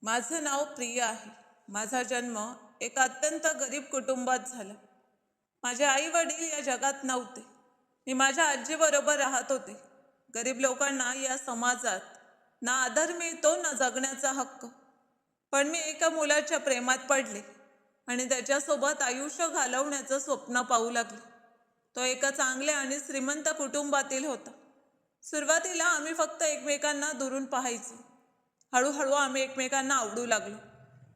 माझं नाव प्रिया आहे. माझा जन्म एका अत्यंत गरीब कुटुंबात झाला. माझे आई वडील या जगात नव्हते. मी माझ्या आजीबरोबर राहत होते. गरीब लोकांना या समाजात ना आदर मिळतो ना जगण्याचा हक्क. पण मी एका मुलाच्या प्रेमात पडले आणि त्याच्यासोबत आयुष्य घालवण्याचं स्वप्न पाहू लागले. तो एका चांगल्या आणि श्रीमंत कुटुंबातील होता. सुरुवातीला आम्ही फक्त एकमेकांना दुरून पाहायचो. हळूहळू आम्ही एकमेकांना आवडू लागलो.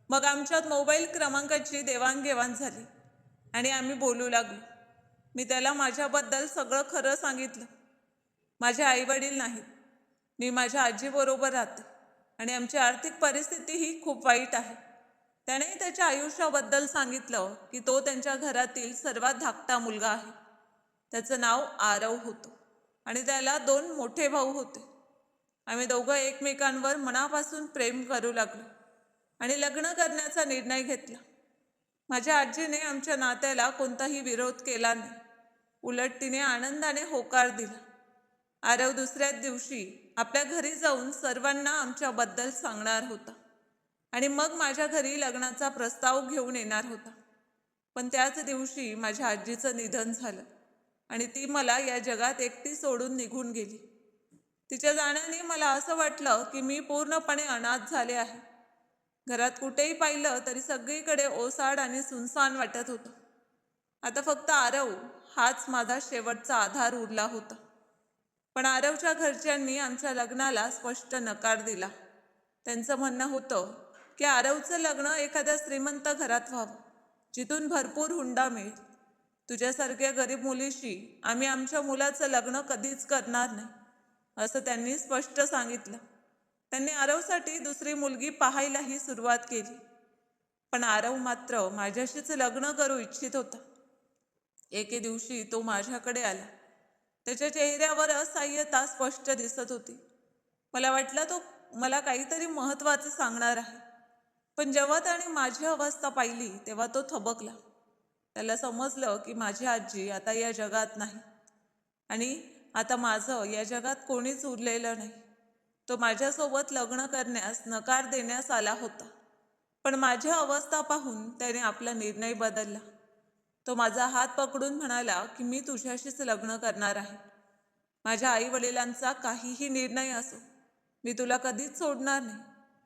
मग आमच्यात मोबाईल क्रमांकाची देवाणघेवाण झाली आणि आम्ही बोलू लागलो. मी त्याला माझ्याबद्दल सगळं खरं सांगितलं. माझे आईवडील नाहीत. मी माझ्या आजीबरोबर राहते आणि आमची आर्थिक परिस्थितीही खूप वाईट आहे. त्याने त्याच्या आयुष्याबद्दल सांगितलं की तो त्यांच्या घरातील सर्वात धाकटा मुलगा आहे. त्याचं नाव आरव होतं आणि त्याला 2 मोठे भाऊ होते. आम्ही दोघं एकमेकांवर मनापासून प्रेम करू लागलो आणि लग्न करण्याचा निर्णय घेतला. माझ्या आजीने आमच्या नात्याला कोणताही विरोध केला नाही. उलट तिने आनंदाने होकार दिला. आरव दुसऱ्याच दिवशी आपल्या घरी जाऊन सर्वांना आमच्याबद्दल सांगणार होता आणि मग माझ्या घरी लग्नाचा प्रस्ताव घेऊन येणार होता. पण त्याच दिवशी माझ्या आजीचं निधन झालं आणि ती मला या जगात एकटी सोडून निघून गेली. तिच्या जाण्याने मला असं वाटलं की मी पूर्णपणे अनाथ झाले आहे. घरात कुठेही पाहिलं तरी सगळीकडे ओसाड आणि सुनसान वाटत होतं. आता फक्त आरव हाच माझा शेवटचा आधार उरला होता. पण आरवच्या घरच्यांनी आमच्या लग्नाला स्पष्ट नकार दिला. त्यांचं म्हणणं होतं की आरवचं लग्न एखाद्या श्रीमंत घरात व्हावं, जिथून भरपूर हुंडा मिळेल. तुझ्यासारख्या गरीब मुलीशी आम्ही आमच्या मुलाचं लग्न कधीच करणार नाही, असं त्यांनी स्पष्ट सांगितलं. त्यांनी आरवसाठी दुसरी मुलगी पाहायलाही सुरुवात केली. पण आरव मात्र माझ्याशीच लग्न करू इच्छित होता. एके दिवशी तो माझ्याकडे आला. त्याच्या चेहऱ्यावर असहाय्यता स्पष्ट दिसत होती. मला वाटलं तो मला काहीतरी महत्त्वाचं सांगणार आहे. पण जेव्हा त्याने माझी अवस्था पाहिली तेव्हा तो थबकला. त्याला समजलं की माझी आजी आता या जगात नाही आणि आता माझं या जगात कोणीच उरलेलं नाही. तो माझ्यासोबत लग्न करण्यास नकार देण्यास आला होता. पण माझी अवस्था पाहून त्याने आपला निर्णय बदलला. तो माझा हात पकडून म्हणाला की मी तुझ्याशीच लग्न करणार आहे. माझ्या आई वडिलांचा काहीही निर्णय असो, मी तुला कधीच सोडणार नाही.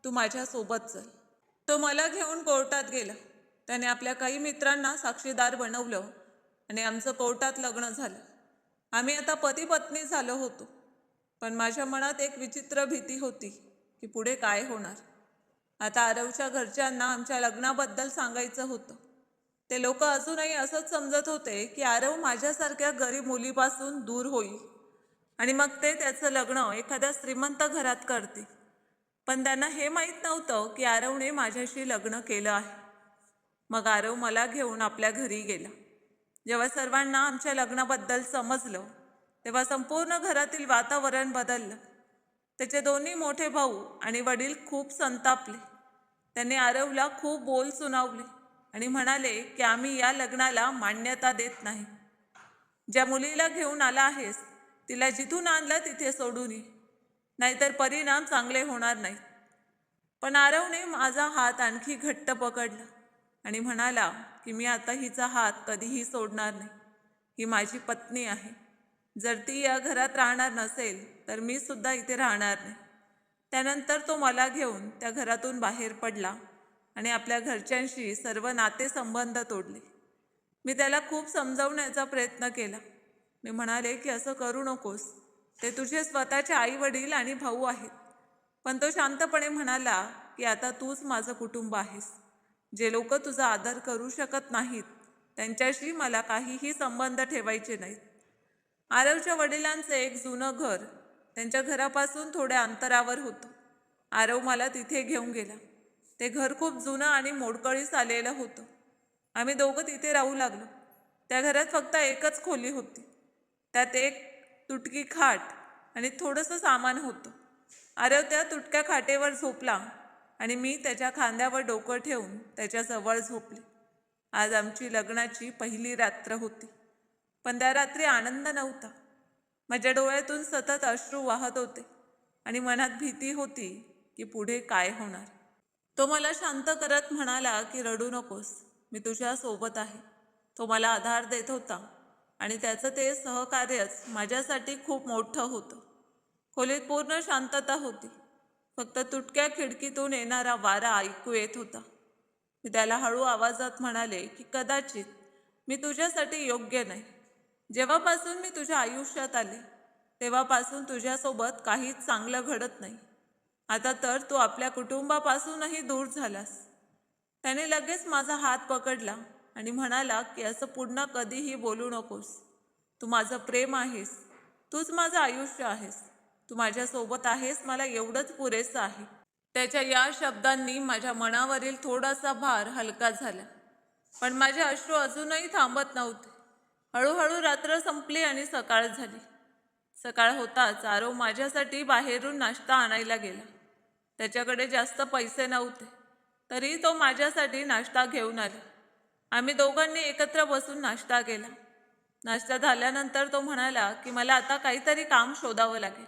तू माझ्यासोबत चल. तो मला घेऊन कोर्टात गेला. त्याने आपल्या काही मित्रांना साक्षीदार बनवलं आणि आमचं कोर्टात लग्न झालं. आम्ही आता पती पत्नी झालो होतो. पण माझ्या मनात एक विचित्र भीती होती की पुढे काय होणार. आता आरवच्या घरच्यांना आमच्या लग्नाबद्दल सांगायचं होतं. ते लोक अजूनही असंच समजत होते की आरव माझ्यासारख्या गरीब मुलीपासून दूर होईल आणि मग ते त्याचं लग्न एखाद्या श्रीमंत घरात करतील. पण त्यांना हे माहीत नव्हतं की आरवने माझ्याशी लग्न केलं आहे. मग आरव मला घेऊन आपल्या घरी गेला. जेव्हा सर्वांना आमच्या लग्नाबद्दल समजलं तेव्हा संपूर्ण घरातील वातावरण बदललं. त्याचे दोन्ही मोठे भाऊ आणि वडील खूप संतापले. त्यांनी आरवला खूप बोल सुनावले आणि म्हणाले की आम्ही या लग्नाला मान्यता देत नाही. ज्या मुलीला घेऊन आला आहेस तिला जिथून आणलं तिथे सोडून ये, नाहीतर परिणाम चांगले होणार नाहीत. पण आरवने माझा हात आणखी घट्ट पकडला आणि म्हणाला की मी आता हिचा हात कधीही सोडणार नाही. ही माझी पत्नी आहे. जर ती या घरात राहणार नसेल तर मी सुद्धा इथे राहणार नाही. त्यानंतर तो मला घेऊन त्या घरातून बाहेर पडला आणि आपल्या घरच्यांशी सर्व नातेसंबंध तोडले. मी त्याला खूप समजावण्याचा प्रयत्न केला. मी म्हणाले की असं करू नकोस, ते तुझे स्वतःचे आई वडील आणि भाऊ आहेत. पण तो शांतपणे म्हणाला की आता तूच माझं कुटुंब आहेस. जे लोक तुझा आदर करू शकत नाहीत त्यांच्याशी मला काहीही संबंध ठेवायचे नाहीत. आरवच्या वडिलांचं एक जुनं घर त्यांच्या घरापासून थोड्या अंतरावर होतं. आरव मला तिथे घेऊन गेला. ते घर खूप जुनं आणि मोडकळीस आलेलं होतं. आम्ही दोघं तिथे राहू लागलो. त्या घरात फक्त एकच खोली होती. त्यात एक तुटकी खाट आणि थोडंसं सामान होतं. आरव त्या तुटक्या खाटेवर झोपला आणि मी त्याच्या खांद्यावर डोकं ठेवून त्याच्याजवळ झोपले. आज आमची लग्नाची पहिली रात्र होती. पण त्या रात्री आनंद नव्हता. माझ्या डोळ्यातून सतत अश्रू वाहत होते आणि मनात भीती होती की पुढे काय होणार. तो मला शांत करत म्हणाला की रडू नकोस, मी तुझ्या सोबत आहे. तो मला आधार देत होता आणि त्याचं ते सहकार्यच माझ्यासाठी खूप मोठं होतं. खोलीत पूर्ण शांतता होती. फक्त तुटक्या खिडकीतून येणारा वारा ऐकू येत होता. मी त्याला हळू आवाजात म्हणाले की कदाचित मी तुझ्यासाठी योग्य नाही. जेव्हापासून मी तुझ्या आयुष्यात आले तेव्हापासून तुझ्यासोबत काहीच चांगलं घडत नाही. आता तर तू आपल्या कुटुंबापासूनही दूर झालास. त्याने लगेच माझा हात पकडला आणि म्हणाला की असं पुन्हा कधीही बोलू नकोस. तू माझं प्रेम आहेस, तूच माझं आयुष्य आहेस, तू माझ्यासोबत आहेस, मला एवढंच पुरेसं आहे. त्याच्या या शब्दांनी माझ्या मनावरील थोडासा भार हलका झाला. पण माझे अश्रू अजूनही थांबत नव्हते. हळूहळू रात्र संपली आणि सकाळ झाली. सकाळ होताच आरव माझ्यासाठी बाहेरून नाश्ता आणायला गेला. त्याच्याकडे जास्त पैसे नव्हते, तरी तो माझ्यासाठी नाश्ता घेऊन आला. आम्ही दोघांनी एकत्र बसून नाश्ता केला. नाश्ता झाल्यानंतर तो म्हणाला की मला आता काहीतरी काम शोधावं लागेल,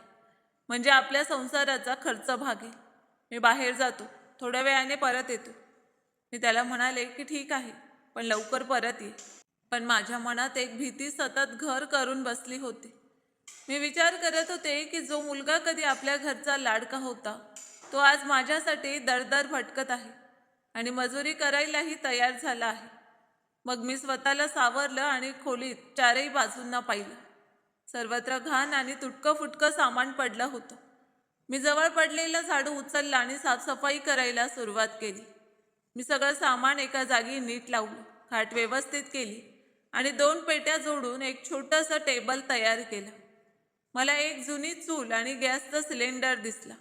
म्हणजे आपल्या संसाराचा खर्च भागेल. मी बाहेर जातो, थोड्या वेळाने परत येतो. मी त्याला म्हणाले की ठीक आहे, पण लवकर परत ये. पण माझ्या मनात एक भीती सतत घर करून बसली होती. मी विचार करत होते की जो मुलगा कधी आपल्या घरचा लाडका होता तो आज माझ्यासाठी दरदर भटकत आहे आणि मजुरी करायलाही तयार झाला आहे. मग मी स्वतःला सावरलं आणि खोलीत चारही बाजूंना पाहिलं. सर्वत्र घाण आणि तुटकं फुटकं सामान पडलं होतं. मी जवळ पडलेलं झाडू उचललं आणि साफसफाई करायला सुरुवात केली. मी सगळं सामान एका जागी नीट लावलं, खाट व्यवस्थित केली आणि 2 पेट्या जोडून एक छोटंसं टेबल तयार केलं. मला एक जुनी चूल आणि गॅसचं सिलेंडर दिसला.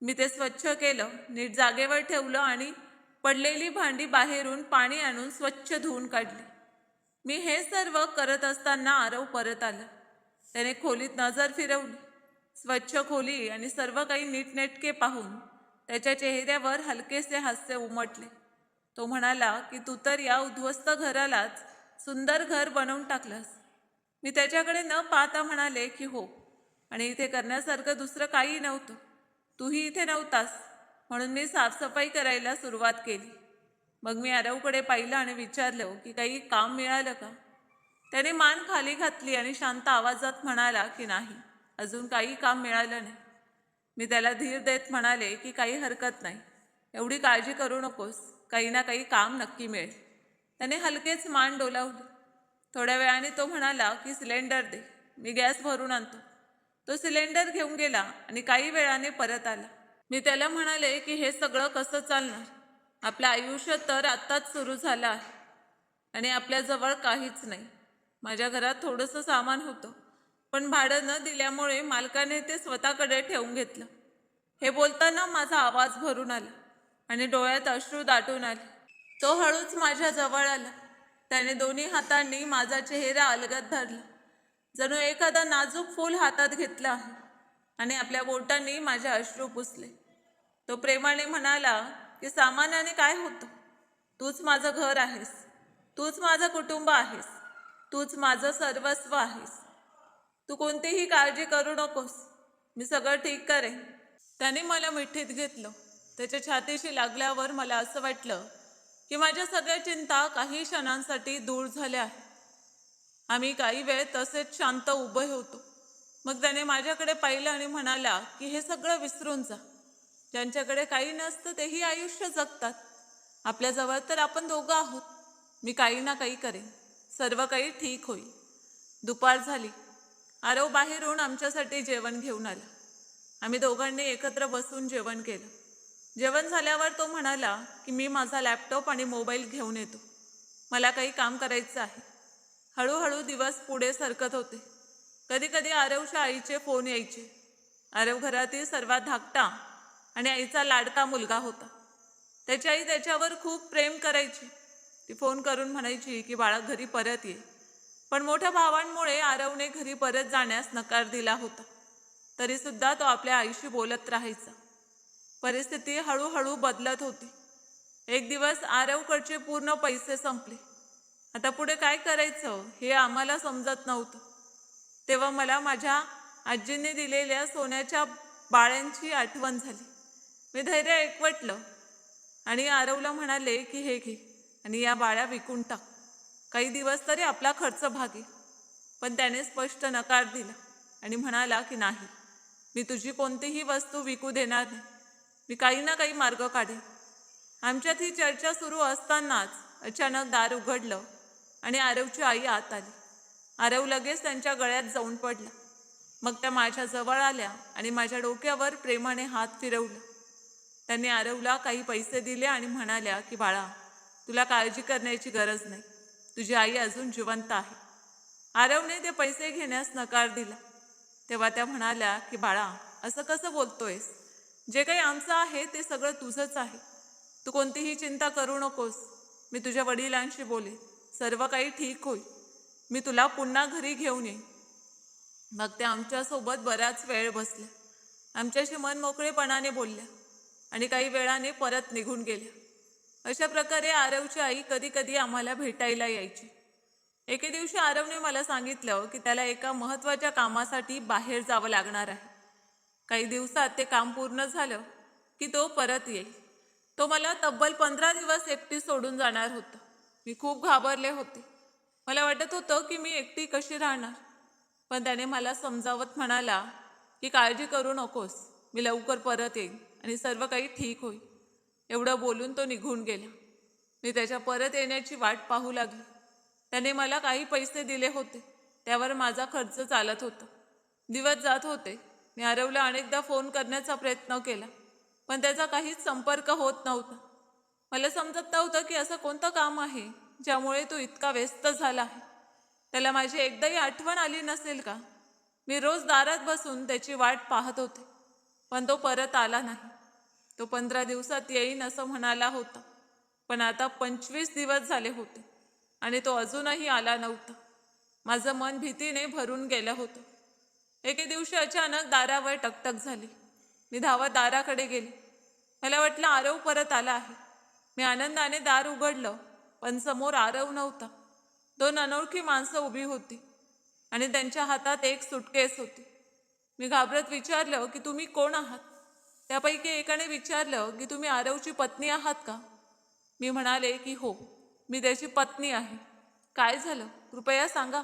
मी ते स्वच्छ केलं, नीट जागेवर ठेवलं आणि पडलेली भांडी बाहेरून पाणी आणून स्वच्छ धुवून काढली. मी हे सर्व करत असताना आरव परत आला. त्याने खोलीत नजर फिरवली. स्वच्छ खोली आणि सर्व काही नीटनेटके पाहून त्याच्या चेहऱ्यावर हलकेसे हास्य उमटले. तो म्हणाला की तू तर या उद्ध्वस्त घरालाच सुंदर घर बनवून टाकलंस. मी त्याच्याकडे न पाहता म्हणाले की हो, आणि इथे करण्यासारखं दुसरं काही नव्हतं. तूही इथे नव्हतास, म्हणून मी साफसफाई करायला सुरुवात केली. मग मी आरवकडे पाहिलं आणि विचारलं की काही काम मिळालं का. त्याने मान खाली घातली आणि शांत आवाजात म्हणाला की नाही, अजून काही काम मिळालं नाही. मी त्याला धीर देत म्हणाले की काही हरकत नाही, एवढी काळजी करू नकोस, काही ना काही काम नक्की मिळेल. त्याने हलकेच मान डोलावली. थोड्या वेळाने तो म्हणाला की सिलेंडर दे, मी गॅस भरून आणतो. तो सिलेंडर घेऊन गेला आणि काही वेळाने परत आला. मी त्याला म्हणाले की हे सगळं कसं चालणार, आपलं आयुष्य तर आत्ताच सुरू झालं आहे आणि आपल्याजवळ काहीच नाही. माझ्या घरात थोडंसं सामान होतं, पण भाडं न दिल्यामुळे मालकाने ते स्वतःकडे ठेवून घेतलं. हे बोलताना माझा आवाज भरून आला आणि डोळ्यात अश्रू दाटून आले. तो हळूच माझ्या जवळ आला. त्याने दोन्ही हातांनी माझा चेहरा अलगद धरला, जणू एखादा नाजूक फूल हातात घेतलं आहे, आणि आपल्या बोटांनी माझे अश्रू पुसले. तो प्रेमाने म्हणाला की सामान्याने काय होतं, तूच माझं घर आहेस, तूच माझं कुटुंब आहेस, तूच माझं सर्वस्व आहेस. तू कोणतीही काळजी करू नकोस, मी सगळं ठीक करेन. त्याने मला मिठीत घेतलं. त्याच्या छातीशी लागल्यावर मला असं वाटलं की माझ्या सगळ्या चिंता काही क्षणांसाठी दूर झाल्या आहेत. आम्ही काही वेळ तसेच शांत उभे होतो. मग त्याने माझ्याकडे पाहिलं आणि म्हणाला की हे सगळं विसरून जा. ज्यांच्याकडे काही नसतं तेही आयुष्य जगतात. आपल्याजवळ तर आपण दोघं आहोत. मी काही ना काही करेन, सर्व काही ठीक होईल. दुपार झाली. आरव बाहेरून आमच्यासाठी जेवण घेऊन आला. आम्ही दोघांनी एकत्र बसून जेवण केलं. जेवण झाल्यावर तो म्हणाला की मी माझा लॅपटॉप आणि मोबाईल घेऊन येतो, मला काही काम करायचं आहे. हळूहळू दिवस पुढे सरकत होते. कधी कधी आरवच्या आईचे फोन यायचे. आरव घरातील सर्वात धाकटा आणि आईचा लाडका मुलगा होता. त्याची आई त्याच्यावर खूप प्रेम करायची. ती फोन करून म्हणायची की बाळा घरी परत ये. पण मोठ्या भावांमुळे आरवने घरी परत जाण्यास नकार दिला होता. तरीसुद्धा तो आपल्या आईशी बोलत राहायचा. परिस्थिती हळूहळू बदलत होती. एक दिवस आरवकडचे पूर्ण पैसे संपले. आता पुढे काय करायचं हे आम्हाला समजत नव्हतं. तेव्हा मला माझ्या आजीने दिलेल्या सोन्याच्या बाळ्यांची आठवण झाली. मी धैर्य एकवटलं. आणि आरवला म्हणाले की हे घे आणि या बाळ्या विकून टाक, काही दिवस तरी आपला खर्च भागेल. पण त्याने स्पष्ट नकार दिला आणि म्हणाला की नाही, मी तुझी कोणतीही वस्तू विकू देणार नाही, मी काही ना काही मार्ग काढेन. आमच्यात ही चर्चा सुरू असतानाच अचानक दार उघडलं आणि आरवची आई आत आली. आरव लगेच त्यांच्या गळ्यात जाऊन पडला. मग त्या माझ्या जवळ आल्या आणि माझ्या डोक्यावर प्रेमाने हात फिरवला. त्यांनी आरवला काही पैसे दिले आणि म्हणाल्या की बाळा, तुला काळजी करण्याची गरज नाही, तुझी आई अजून जिवंत आहे. आरवने ते पैसे घेण्यास नकार दिला. तेव्हा त्या म्हणाल्या की बाळा, असं कसं बोलतोयस? जे काही आमचं आहे ते सगळं तुझंच आहे, तू कोणतीही चिंता करू नकोस. मी तुझ्या वडिलांशी बोलेन, सर्व काही ठीक होईल, मी तुला पुन्हा घरी घेऊन येईन. मग त्या आमच्यासोबत बराच वेळ बसल्या, आमच्याशी मन मोकळेपणाने बोलल्या आणि काही वेळाने परत निघून गेल्या. अशा प्रकारे आरवची आई कधी कधी आम्हाला भेटायला यायची. एके दिवशी आरवने मला सांगितलं की त्याला एका महत्त्वाच्या कामासाठी बाहेर जावं लागणार आहे. काही दिवसात ते काम पूर्ण झालं की तो परत येईल. तो मला तब्बल 15 दिवस एकटी सोडून जाणार होता. मी खूप घाबरले होते. मला वाटत होतं की मी एकटी कशी राहणार. पण त्याने मला समजावत म्हणाला की काळजी करू नकोस, मी लवकर परत येईन आणि सर्व काही ठीक होईल. एवढं बोलून तो निघून गेला. मी त्याच्या परत येण्याची वाट पाहू लागली. त्याने मला काही पैसे दिले होते, त्यावर माझा खर्च चालत होता. दिवस जात होते. मी आरवला अनेकदा फोन करण्याचा प्रयत्न केला, पण त्याचा काहीच संपर्क होत नव्हता. मला समजत नव्हतं की असं कोणतं काम आहे ज्यामुळे तो इतका व्यस्त झाला आहे. त्याला माझी एकदाही आठवण आली नसेल का? मी रोज दारात बसून त्याची वाट पाहत होते, पण तो परत आला नाही. तो 15 दिवसात येईन असं म्हणाला होता, पण आता 25 दिवस झाले होते आणि तो अजूनही आला नव्हता. माझं मन भीतीने भरून गेलं होतं. एके दिवशी अचानक दारावर टकटक झाली. मी धावत दाराकडे गेले. मला वाटलं आरव परत आला आहे. मी आनंदाने दार उघडलं, पण समोर आरव नव्हता. 2 अनोळखी माणसं उभी होती आणि त्यांच्या हातात एक सुटकेस होती. मी घाबरत विचारलं की तुम्ही कोण आहात? त्यापैकी एकाने विचारलं की तुम्ही आरवची पत्नी आहात का? मी म्हणाले की हो, मी त्याची पत्नी आहे. काय झालं, कृपया सांगा.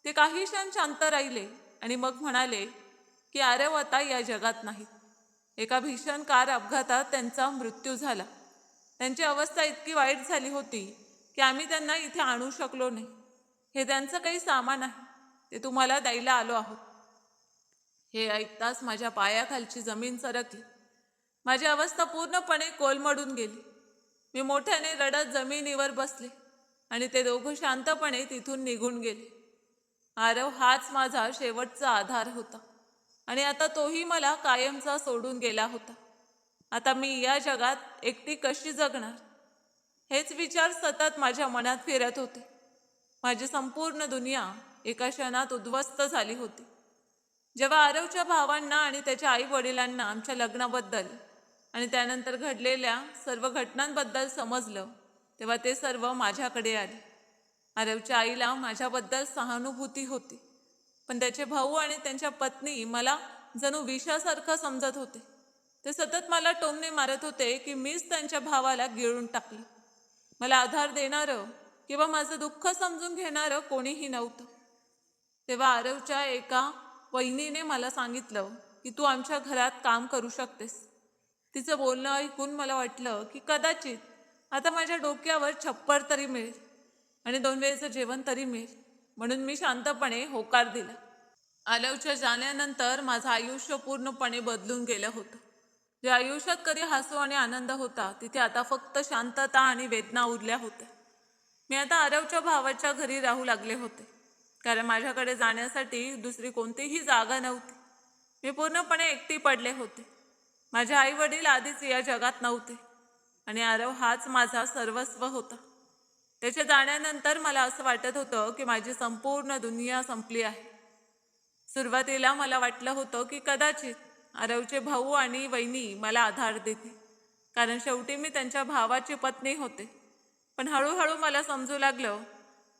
ते काही क्षण शांत राहिले आणि मग म्हणाले की आरव आता या जगात नाहीत. एका भीषण कार अपघातात त्यांचा मृत्यू झाला. त्यांची अवस्था इतकी वाईट झाली होती की आम्ही त्यांना इथे आणू शकलो नाही. हे त्यांचं काही सामान आहे, ते तुम्हाला द्यायला आलो आहोत. हे ऐकताच माझ्या पायाखालची जमीन सरकली. माझी अवस्था पूर्णपणे कोलमडून गेली. मी मोठ्याने रडत जमिनीवर बसले आणि ते दोघं शांतपणे तिथून निघून गेले. आरव हाच माझा शेवटचा आधार होता आणि आता तोही मला कायमचा सोडून गेला होता. आता मी या जगात एकटी कशी जगणार? हेच विचार सतत माझ्या मनात फिरत होते. माझी संपूर्ण दुनिया एका क्षणात उद्ध्वस्त झाली होती. जेव्हा आरवच्या भावांना आणि त्याच्या आई वडिलांना आमच्या लग्नाबद्दल आणि त्यानंतर घडलेल्या सर्व घटनांबद्दल समजलं, तेव्हा ते सर्व माझ्याकडे आले. आरवच्या आईला माझ्याबद्दल सहानुभूती होती, पण त्याचे भाऊ आणि त्यांच्या पत्नी मला जणू विषासारखं समजत होते. ते सतत मला टोमणे मारत होते की मीच त्यांच्या भावाला गिळून टाकलं. मला आधार देणारं किंवा माझं दुःख समजून घेणारं कोणीही नव्हतं. तेव्हा आरवच्या एका वहिनीने मला सांगितलं की तू आमच्या घरात काम करू शकतेस. तिचं बोलणं ऐकून मला वाटलं की कदाचित आता माझ्या डोक्यावर छप्पर तरी मिळेल आणि 2 वेळेचं जेवण तरी मिळेल. म्हणून मी शांतपणे होकार दिला. आरवच्या जाण्यानंतर माझं आयुष्य पूर्णपणे बदलून गेलं होतं. जे आयुष्यात कधी हसू आणि आनंद होता, तिथे आता फक्त शांतता आणि वेदना उरल्या होत्या. मी आता आरवच्या भावाच्या घरी राहू लागले होते, कारण माझ्याकडे जाण्यासाठी दुसरी कोणतीही जागा नव्हती. मी पूर्णपणे एकटी पडले होते. माझे आई वडील आधीच या जगात नव्हते आणि आरव हाच माझा सर्वस्व होता. त्याच्या जाण्यानंतर मला असं वाटत होतं की माझी संपूर्ण दुनिया संपली आहे. सुरुवातीला मला वाटलं होतं की कदाचित आरवचे भाऊ आणि वहिनी मला आधार देतील, कारण शेवटी मी त्यांच्या भावाची पत्नी होते. पण हळूहळू मला समजू लागलं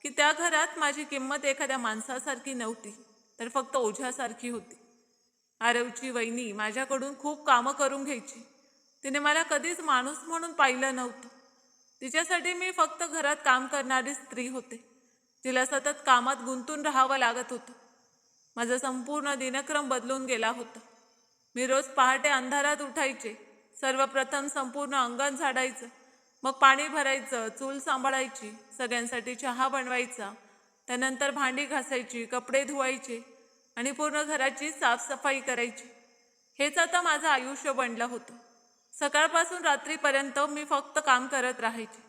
की त्या घरात माझी किंमत एखाद्या माणसासारखी नव्हती, तर फक्त ओझ्यासारखी होती. आरवची वहिनी माझ्याकडून खूप कामं करून घ्यायची, तिने मला कधीच माणूस म्हणून पाहिलं नव्हतं. तिच्यासाठी मी फक्त घरात काम करणारी स्त्री होते, जिला सतत कामात गुंतून राहावं लागत होतं. माझा संपूर्ण दिनक्रम बदलून गेला होता. मी रोज पहाटे अंधारात उठायचे. सर्वप्रथम संपूर्ण अंगण झाडायचं, मग पाणी भरायचं, चूल सांभाळायची, सगळ्यांसाठी चहा बनवायचा, त्यानंतर भांडी घासायची, कपडे धुवायचे आणि पूर्ण घराची साफसफाई करायची. हेच आता माझं आयुष्य बनलं होतं. सकाळपासून रात्रीपर्यंत मी फक्त काम करत राहायचे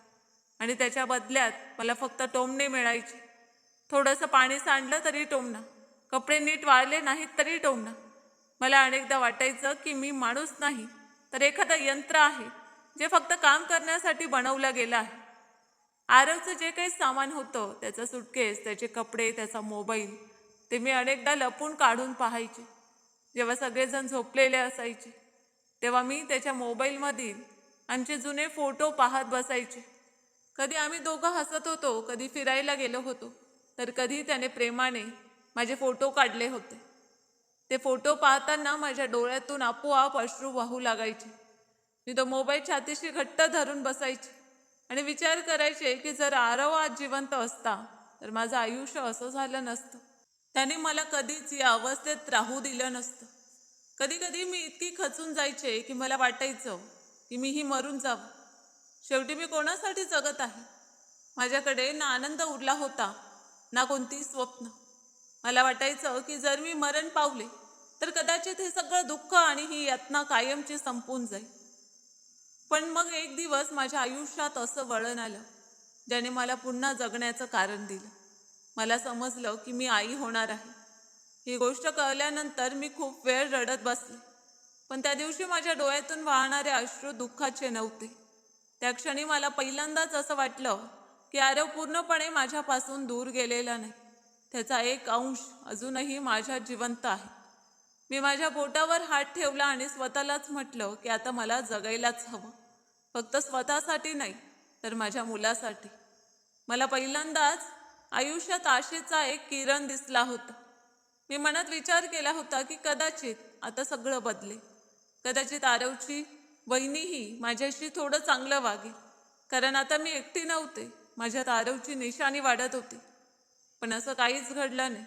आणि त्याच्या बदल्यात मला फक्त टोमणे मिळायचे. थोडंसं पाणी सांडलं तरी टोमणं, कपडे नीट वाळले नाहीत तरी टोमणं. मला अनेकदा वाटायचं की मी माणूस नाही तर एखादं यंत्र आहे, जे फक्त काम करण्यासाठी बनवलं गेलं आहे. आरवचं जे काही सामान होतं, त्याचं सुटकेस, त्याचे कपडे, त्याचा मोबाईल, ते मी अनेकदा लपून काढून पाहायचे. जेव्हा सगळेजण झोपलेले असायचे तेव्हा मी त्याच्या मोबाईलमधील आमचे जुने फोटो पाहत बसायचे. कधी आम्ही दोघं हसत होतो, कधी फिरायला गेलो होतो, तर कधी त्याने प्रेमाने माझे फोटो काढले होते. ते फोटो पाहताना माझ्या डोळ्यातून आपोआप अश्रू वाहू लागायचे. मी तो मोबाईल छातीशी घट्ट धरून बसायचे आणि विचार करायचे की जर आरव आज जिवंत असता तर माझं आयुष्य असं झालं नसतं. त्याने मला कधीच या अवस्थेत राहू दिलं नसतं. कधी कधी मी इतकी खचून जायचे की मला वाटायचं की मीही मरून जावं. शेवटी मी कोणासाठी जगत आहे? माझ्याकडे ना आनंद उरला होता, ना कोणती स्वप्न. मला वाटायचं की जर मी मरण पावले तर कदाचित हे सगळं दुःख आणि ही यातना कायमची संपून जाईल. पण मग एक दिवस माझ्या आयुष्यात असं वळण आलं, ज्याने मला पुन्हा जगण्याचं कारण दिलं. मला समजलं की मी आई होणार आहे. ही गोष्ट कळल्यानंतर मी खूप वेळ रडत बसले. पण त्या दिवशी माझ्या डोळ्यातून वाहणारे अश्रू दुःखाचे नव्हते. त्या क्षणी मला पहिल्यांदाच असं वाटलं की आरव पूर्णपणे माझ्यापासून दूर गेलेला नाही. त्याचा एक अंश अजूनही माझ्यात जिवंत आहे. मी माझ्या बोटावर हात ठेवला आणि स्वतःलाच म्हटलं की आता मला जगायलाच हवं. फक्त स्वतःसाठी नाही, तर माझ्या मुलासाठी. मला पहिल्यांदाच आयुष्यात आशेचा एक किरण दिसला होता. मी मनात विचार केला होता की कदाचित आता सगळं बदलेल. कदाचित आरवची वहिनीही माझ्याशी थोडं चांगलं वागेल, कारण आता मी एकटी नव्हते. माझ्यात आरवची निशाणी वाढत होती. पण असं काहीच घडलं नाही.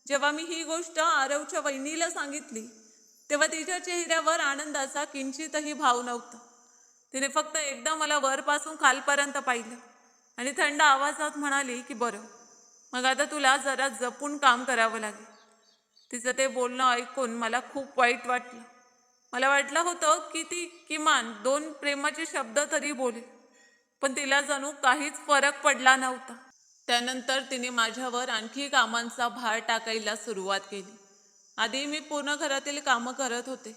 जेव्हा मी ही गोष्ट आरवच्या वहिनीला सांगितली तेव्हा तिच्या चेहऱ्यावर आनंदाचा किंचितही भाव नव्हता. तिने फक्त एकदा मला वरपासून खालपर्यंत पाहिलं आणि थंड आवाजात म्हणाली की बरं, मग आता तुला जरा जपून काम करावं लागेल. तिचं ते बोलणं ऐकून मला खूप वाईट वाटलं. मला वाटलं होतं की ती किमान 2 प्रेमाचे शब्द तरी बोलेल, पण तिला जणू काहीच फरक पडला नव्हता. त्यानंतर तिने माझ्यावर आणखी कामांचा भार टाकायला सुरुवात केली. आधी मी पूर्ण घरातील कामं करत होते,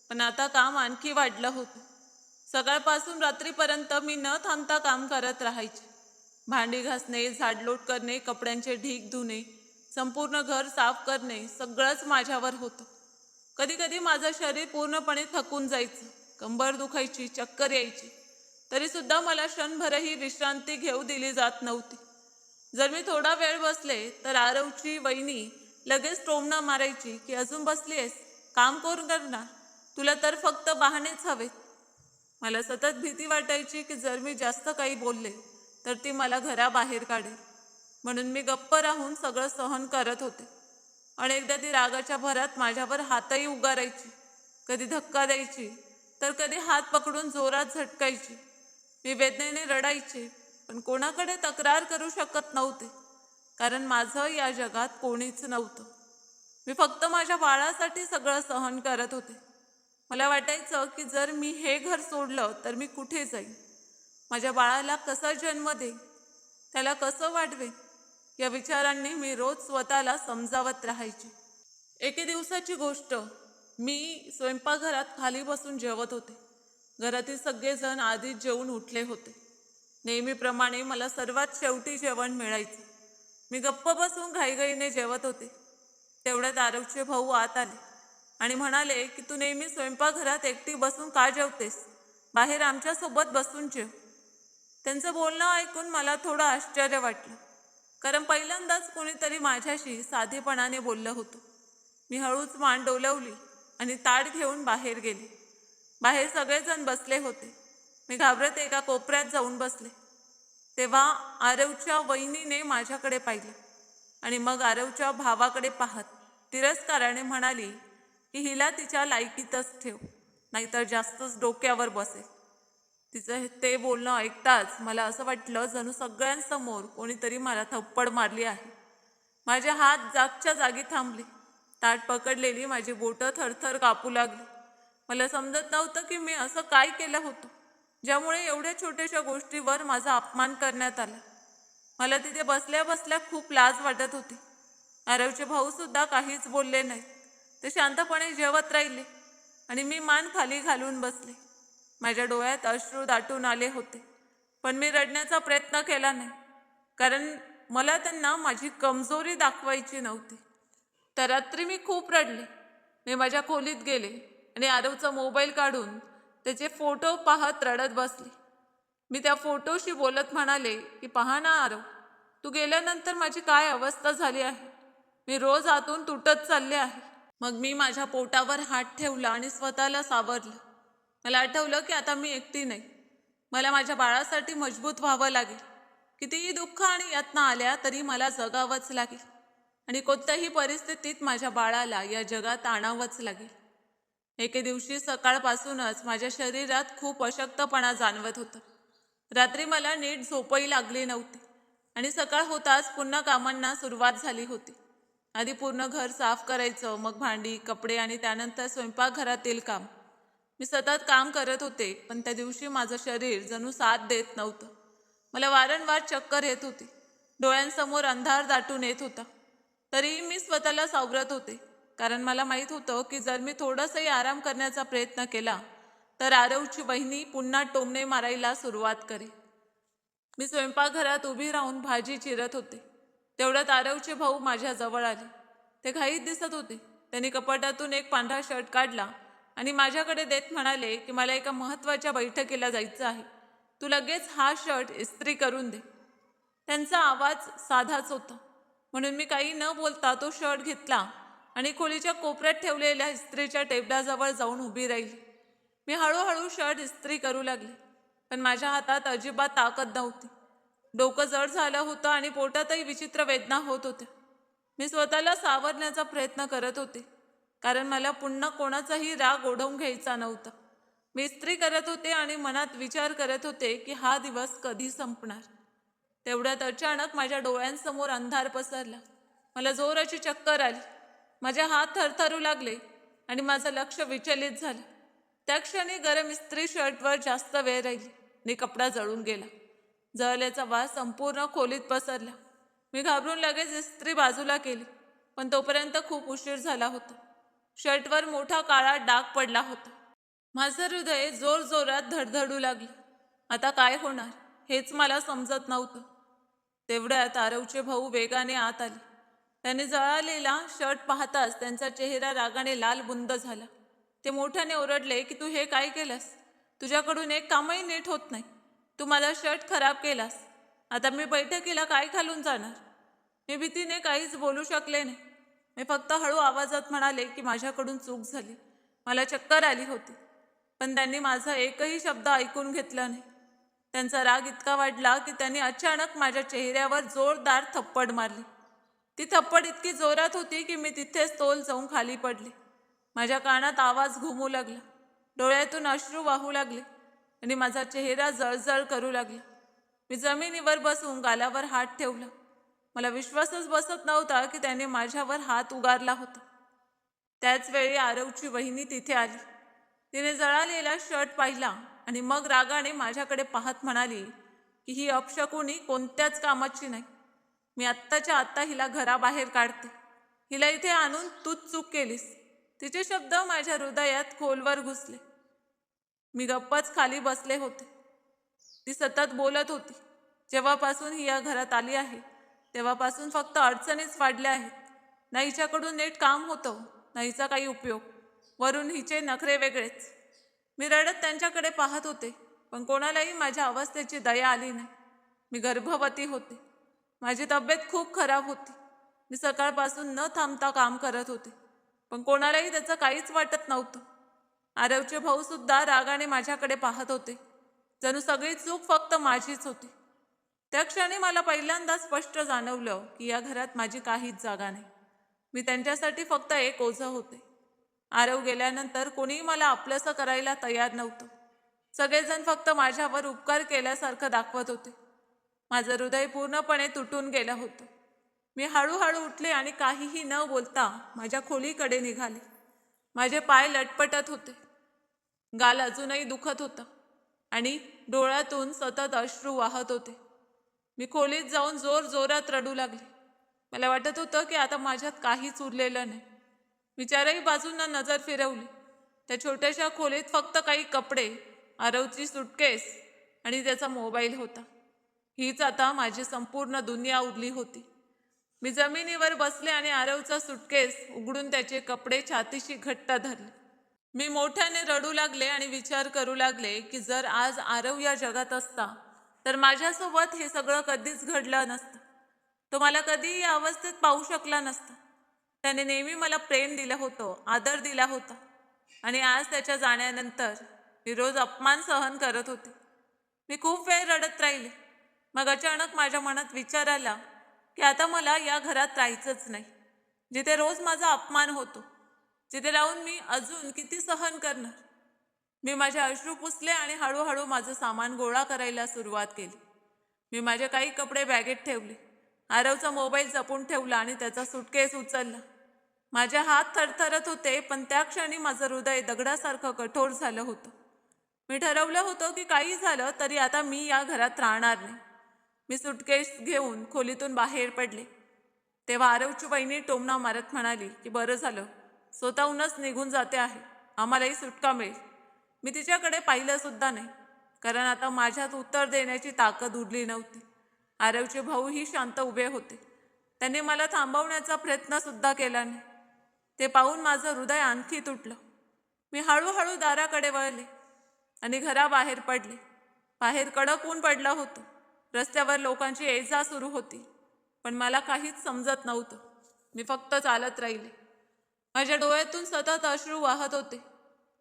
पण आता काम आणखी वाढलं होतं. सकाळपासून रात्रीपर्यंत मी न थांबता काम करत राहायचे. भांडी घासणे, झाडलोट करणे, कपड्यांचे ढीग धुणे, संपूर्ण घर साफ करणे, सगळंच माझ्यावर होतं. कधी कधी माझं शरीर पूर्णपणे थकून जायचं, कंबर दुखायची, चक्कर यायची. तरीसुद्धा मला क्षणभरही विश्रांती घेऊ दिली जात नव्हती. जर मी थोडा वेळ बसले तर आरवची वहिनी लगेच टोमणं मारायची की अजून बसलीयस, काम कोण करणार, तुला तर फक्त बहाणेच हवेत. मला सतत भीती वाटायची की जर मी जास्त काही बोलले तर ती मला घराबाहेर काढेल. म्हणून मी गप्प राहून सगळं सहन करत होते. अनेकदा ती रागाच्या भरात माझ्यावर हातही उगारायची, कधी धक्का द्यायची तर कधी हात पकडून जोरात झटकायची. मी वेदनेने रडायचे, पण कोणाकडे तक्रार करू शकत नव्हते, कारण माझं या जगात कोणीच नव्हतं. मी फक्त माझ्या बाळासाठी सगळं सहन करत होते. मला वाटायचं की जर मी हे घर सोडलं तर मी कुठे जाईन, माझ्या बाळाला कसा जन्म देईन, त्याला कसं वाढवेन. या विचारांनी मी रोज स्वतःला समजावत राहायचे. एके दिवसाची गोष्ट, मी स्वयंपाकघरात खाली बसून जेवत होते. घरातील सगळेजण आधीच जेवून उठले होते. नेहमीप्रमाणे मला सर्वात शेवटी जेवण मिळायचं. मी गप्प बसून घाईघाईने जेवत होते. तेवढ्यात आरवचे भाऊ आत आले आणि म्हणाले की तू नेहमी स्वयंपाकघरात एकटी बसून का जेवतेस, बाहेर आमच्यासोबत बसून जेव. त्यांचं बोलणं ऐकून मला थोडं आश्चर्य वाटलं, कारण पहिल्यांदाच कोणीतरी माझ्याशी साधेपणाने बोललं होतं. मी हळूच मान डोलवली आणि ताट घेऊन बाहेर गेले. बाहेर सगळेजण बसले होते. मी घाबरत एका कोपऱ्यात जाऊन बसले. तेव्हा आरवच्या वहिनीने माझ्याकडे पाहिलं आणि मग आरवच्या भावाकडे पाहत तिरस्काराने म्हणाली की हिला तिच्या लायकीतच ठेव, नाहीतर जास्तच डोक्यावर बसेल. तिचं ते बोलणं ऐकताच मला असं वाटलं जणू सगळ्यांसमोर कोणीतरी मला थप्पड मारली आहे. माझे हात जागच्या जागी थांबले. ताट पकडलेली माझी बोटं थरथर कापू लागली. मला समजत नव्हतं की मी असं काय केलं होतं ज्यामुळे एवढ्या छोट्याशा गोष्टीवर माझा अपमान करण्यात आला. मला तिथे बसल्या बसल्या खूप लाज वाटत होती. आरवचे भाऊ सुद्धा काहीच बोलले नाहीत. ते शांतपणे जेवत राहिले आणि मी मान खाली घालून बसले. माझ्या डोळ्यात अश्रू दाटून आले होते, पण मी रडण्याचा प्रयत्न केला नाही, कारण मला त्यांना माझी कमजोरी दाखवायची नव्हती. त्या रात्री मी खूप रडले. मी माझ्या खोलीत गेले आणि आरवचा मोबाईल काढून त्याचे फोटो पाहत रडत बसले. मी त्या फोटोशी बोलत म्हणाले की पहा ना आरव, तू गेल्यानंतर माझी काय अवस्था झाली आहे. मी रोज आतून तुटत चालले आहे. मग मी माझ्या पोटावर हात ठेवला आणि स्वतःला सावरलं. मला आठवलं की आता मी एकटी नाही. मला माझ्या बाळासाठी मजबूत व्हावं लागेल. कितीही दुःख आणि यातना आल्या तरी मला जगावंच लागेल आणि कोणत्याही परिस्थितीत माझ्या बाळाला या जगात आणावंच लागेल. एके दिवशी सकाळपासूनच माझ्या शरीरात खूप अशक्तपणा जाणवत होता. रात्री मला नीट झोपही लागली नव्हती आणि सकाळ होताच पुन्हा कामांना सुरुवात झाली होती. आधी पूर्ण घर साफ करायचं, मग भांडी, कपडे आणि त्यानंतर स्वयंपाकघरातील काम. मी सतत काम करत होते, पण त्या दिवशी माझं शरीर जणू साथ देत नव्हतं. मला वारंवार चक्कर येत होती. डोळ्यांसमोर अंधार दाटून येत होता. तरीही मी स्वतःला सावरत होते, कारण मला माहीत होतं की जर मी थोडासाही आराम करण्याचा प्रयत्न केला तर आरवची बहिणी पुन्हा टोमणे मारायला सुरुवात करेल. मी स्वयंपाकघरात उभी राहून भाजी चिरत होते. तेवढ्यात आरवचे भाऊ माझ्या जवळ आले. ते घाईत दिसत होते. त्यांनी कपाटातून एक पांढरा शर्ट काढला आणि माझ्याकडे देत म्हणाले की मला एका महत्त्वाच्या बैठकीला जायचं आहे. तू लगेच हा शर्ट इस्त्री करून दे. त्यांचा आवाज साधाच होता, म्हणून मी काही न बोलता तो शर्ट घेतला आणि खोलीच्या कोपऱ्यात ठेवलेल्या इस्त्रीच्या टेबलाजवळ जाऊन उभी राहिली. मी हळूहळू शर्ट इस्त्री करू लागले, पण माझ्या हातात अजिबात ताकद नव्हती. डोकं जड झालं होतं आणि पोटातही विचित्र वेदना होत होत्या. मी स्वतःला सावरण्याचा प्रयत्न करत होते, कारण मला पुन्हा कोणाचाही राग ओढवून घ्यायचा नव्हता. मी इस्त्री करत होते आणि मनात विचार करत होते की हा दिवस कधी संपणार. तेवढ्यात अचानक माझ्या डोळ्यांसमोर अंधार पसरला. मला जोराची चक्कर आली. माझे हात थरथरू लागले आणि माझं लक्ष विचलित झालं. त्या क्षणी गरम इस्त्री शर्टवर जास्त वेळ राहिली आणि कपडा जळून गेला. जळल्याचा वास संपूर्ण खोलीत पसरला. मी घाबरून लगेच इस्त्री बाजूला केली, पण तोपर्यंत खूप उशीर झाला होता. शर्टवर मोठा काळा डाग पडला होता. माझं हृदय जोरजोरात धडधडू लागलं. आता काय होणार हेच मला समजत नव्हतं. तेवढ्यात आरवचे भाऊ वेगाने आत आले. त्याने जळालेला शर्ट पाहताच त्यांचा चेहरा रागाने लाल बुंद झाला. ते मोठ्याने ओरडले की तू हे काय केलंस? तुझ्याकडून एक कामही नीट होत नाही. तू माझा शर्ट खराब केलास. आता मी बैठकीला काय घालून जाणार? मी भीतीने काहीच बोलू शकले नाही. मी फक्त हळू आवाजात म्हणाले की माझ्याकडून चूक झाली. मला चक्कर आली होती. पण त्यांनी माझा एकही शब्द ऐकून घेतला नाही. त्यांचा राग इतका वाढला की त्यांनी अचानक माझ्या चेहऱ्यावर जोरदार थप्पड मारली. ती थप्पड इतकी जोरात होती की मी तिथेच तोल जाऊन खाली पडले. माझ्या कानात आवाज घुमू लागला. डोळ्यातून अश्रू वाहू लागले आणि माझा चेहरा जळजळ करू लागला. मी जमिनीवर बसून गालावर हात ठेवला. मला विश्वासच बसत नव्हता की त्याने माझ्यावर हात उगारला होता. त्याच वेळी आरवची वहिनी तिथे आली. तिने जळालेला शर्ट पाहिला आणि मग रागाने माझ्याकडे पाहत म्हणाली की ही अपशकुनी कोणत्याच कामाची नाही. मी आत्ताच्या आत्ता हिला घराबाहेर काढते. हिला इथे आणून तूच चूक केलीस. तिचे शब्द माझ्या हृदयात खोलवर घुसले. मी गप्पच खाली बसले होते. ती सतत बोलत होती. जेव्हापासून ही या घरात आली आहे तेव्हापासून फक्त अडचणीच वाढल्या आहेत. ना हिच्याकडून नीट काम होतं, ना हिचा काही उपयोग, वरून हिचे नखरे वेगळेच. मी रडत त्यांच्याकडे पाहत होते, पण कोणालाही माझ्या अवस्थेची दया आली नाही. मी गर्भवती होते. माझी तब्येत खूप खराब होती. मी सकाळपासून न थांबता काम करत होते, पण कोणालाही त्याचं काहीच वाटत नव्हतं. आरवचे भाऊ सुद्धा रागाने माझ्याकडे पाहत होते. जणू सगळी चूक फक्त माझीच होती. त्या क्षणी मला पहिल्यांदा स्पष्ट जाणवलं की या घरात माझी काहीच जागा नाही. मी त्यांच्यासाठी फक्त एक ओझं होते. आरव गेल्यानंतर कोणीही मला आपलंसं करायला तयार नव्हतं. सगळेजण फक्त माझ्यावर उपकार केल्यासारखं दाखवत होते. माझं हृदय पूर्णपणे तुटून गेलं होतं. मी हळूहळू उठले आणि काहीही न बोलता माझ्या खोलीकडे निघाले. माझे पाय लटपटत होते. गाल अजूनही दुखत होतं आणि डोळ्यातून सतत अश्रू वाहत होते. मी खोलीत जाऊन जोर जोरात रडू लागले. मला वाटत होतं की आता माझ्यात काहीच उरलेलं नाही. मी चारही बाजूंना नजर फिरवली. त्या छोट्याशा खोलीत फक्त काही कपडे, आरवची सुटकेस आणि त्याचा मोबाईल होता. हीच आता माझी संपूर्ण दुनिया उरली होती. मी जमिनीवर बसले आणि आरवचा सुटकेस उघडून त्याचे कपडे छातीशी घट्ट धरले. मी मोठ्याने रडू लागले आणि विचार करू लागले की जर आज आरव या जगात असता तर माझ्यासोबत हे सगळं कधीच घडलं नसतं. तो मला कधीही या अवस्थेत पाहू शकला नसता. त्याने नेहमी मला प्रेम दिलं होतं, आदर दिला होता आणि आज त्याच्या जाण्यानंतर मी रोज अपमान सहन करत होते. मी खूप वेळ रडत राहिले. मग अचानक माझ्या मनात विचार आला की आता मला या घरात राहायचंच नाही, जिथे रोज माझा अपमान होतो, जिथे राहून मी अजून किती सहन करणार. मी माझे अश्रू पुसले आणि हळूहळू माझं सामान गोळा करायला सुरुवात केली. मी माझे काही कपडे बॅगेत ठेवले, आरवचा मोबाईल जपून ठेवला आणि त्याचा सुटकेस उचलला. माझे हात थरथरत होते, पण त्या क्षणी माझं हृदय दगडासारखं कठोर झालं होतं. मी ठरवलं होतं की काही झालं तरी आता मी या घरात राहणार नाही. मी सुटकेस घेऊन खोलीतून बाहेर पडले. तेव्हा आरवची वहिनी टोमणा मारत म्हणाली की बरं झालं, स्वतःहूनच निघून जाते आहे, आम्हालाही सुटका मिळेल. मी तिच्याकडे पाहिलं सुद्धा नाही, कारण आता माझ्यात उत्तर देण्याची ताकद उरली नव्हती. आरवचे भाऊही शांत उभे होते. त्यांनी मला थांबवण्याचा प्रयत्न सुद्धा केला नाही. ते पाहून माझं हृदय आणखी तुटलं. मी हळूहळू दाराकडे वळले आणि घराबाहेर पडले. बाहेर कडक ऊन पडलं होतं. रस्त्यावर लोकांची ये-जा सुरू होती, पण मला काहीच समजत नव्हतं. मी फक्त चालत राहिले. माझ्या डोळ्यातून सतत अश्रू वाहत होते.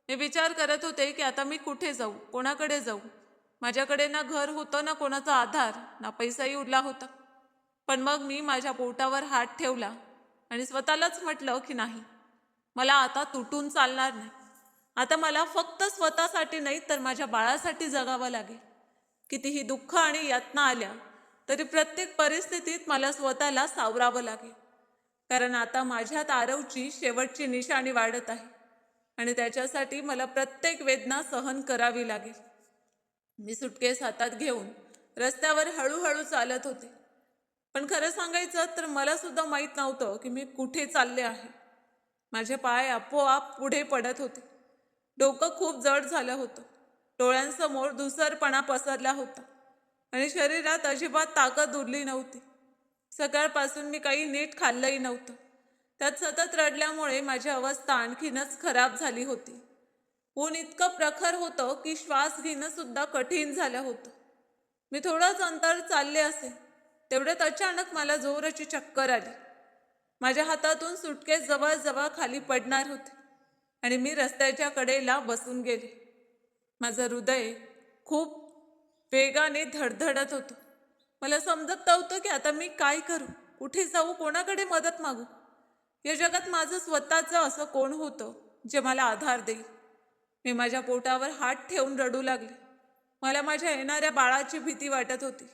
मी विचार करत होते की आता मी कुठे जाऊ, कोणाकडे जाऊ. माझ्याकडे ना घर होतं, ना कोणाचा आधार, ना पैसाही उरला होता. पण मग मी माझ्या पोटावर हात ठेवला आणि स्वतःलाच म्हटलं की नाही, मला आता तुटून चालणार नाही. आता मला फक्त स्वतःसाठी नाही तर माझ्या बाळासाठी जगावं लागेल. कितीही दुःख आणि यातना आल्या तरी प्रत्येक परिस्थितीत मला स्वतःला सावरावं लागेल. कारण आता माझ्यात आरवची शेवटची निशाणी वाढत आहे आणि त्याच्यासाठी मला प्रत्येक वेदना सहन करावी लागेल. मी सुटकेस हातात घेऊन रस्त्यावर हळूहळू चालत होते. पण खरं सांगायचं तर मला सुद्धा माहीत नव्हतं की मी कुठे चालले आहे. माझे पाय आपोआप पुढे पडत होते. डोकं खूप जड झालं होतं. डोळ्यांसमोर धुसरपणा पसरला होता आणि शरीरात अजिबात ताकद उरली नव्हती. सकाळपासून मी काही नीट खाल्लंही नव्हतं. त्यात सतत रडल्यामुळे माझी अवस्था आणखीनच खराब झाली होती. ऊन इतकं प्रखर होतं की श्वास घेणं सुद्धा कठीण झालं होतं. मी थोडंच अंतर चालले असे तेवढ्यात अचानक मला जोराची चक्कर आली. माझ्या हातातून सुटकेस जवळजवळ खाली पडणार होते आणि मी रस्त्याच्या कडेला बसून गेले. माझं हृदय खूप वेगाने धडधडत होतं. मला समजत नव्हतं की आता मी काय करू, कुठे जाऊ, कोणाकडे मदत मागू. या जगात माझं स्वतःचं असं कोण होतं जे मला आधार देईल. मी माझ्या पोटावर हात ठेवून रडू लागले. मला माझ्या येणाऱ्या बाळाची भीती वाटत होती.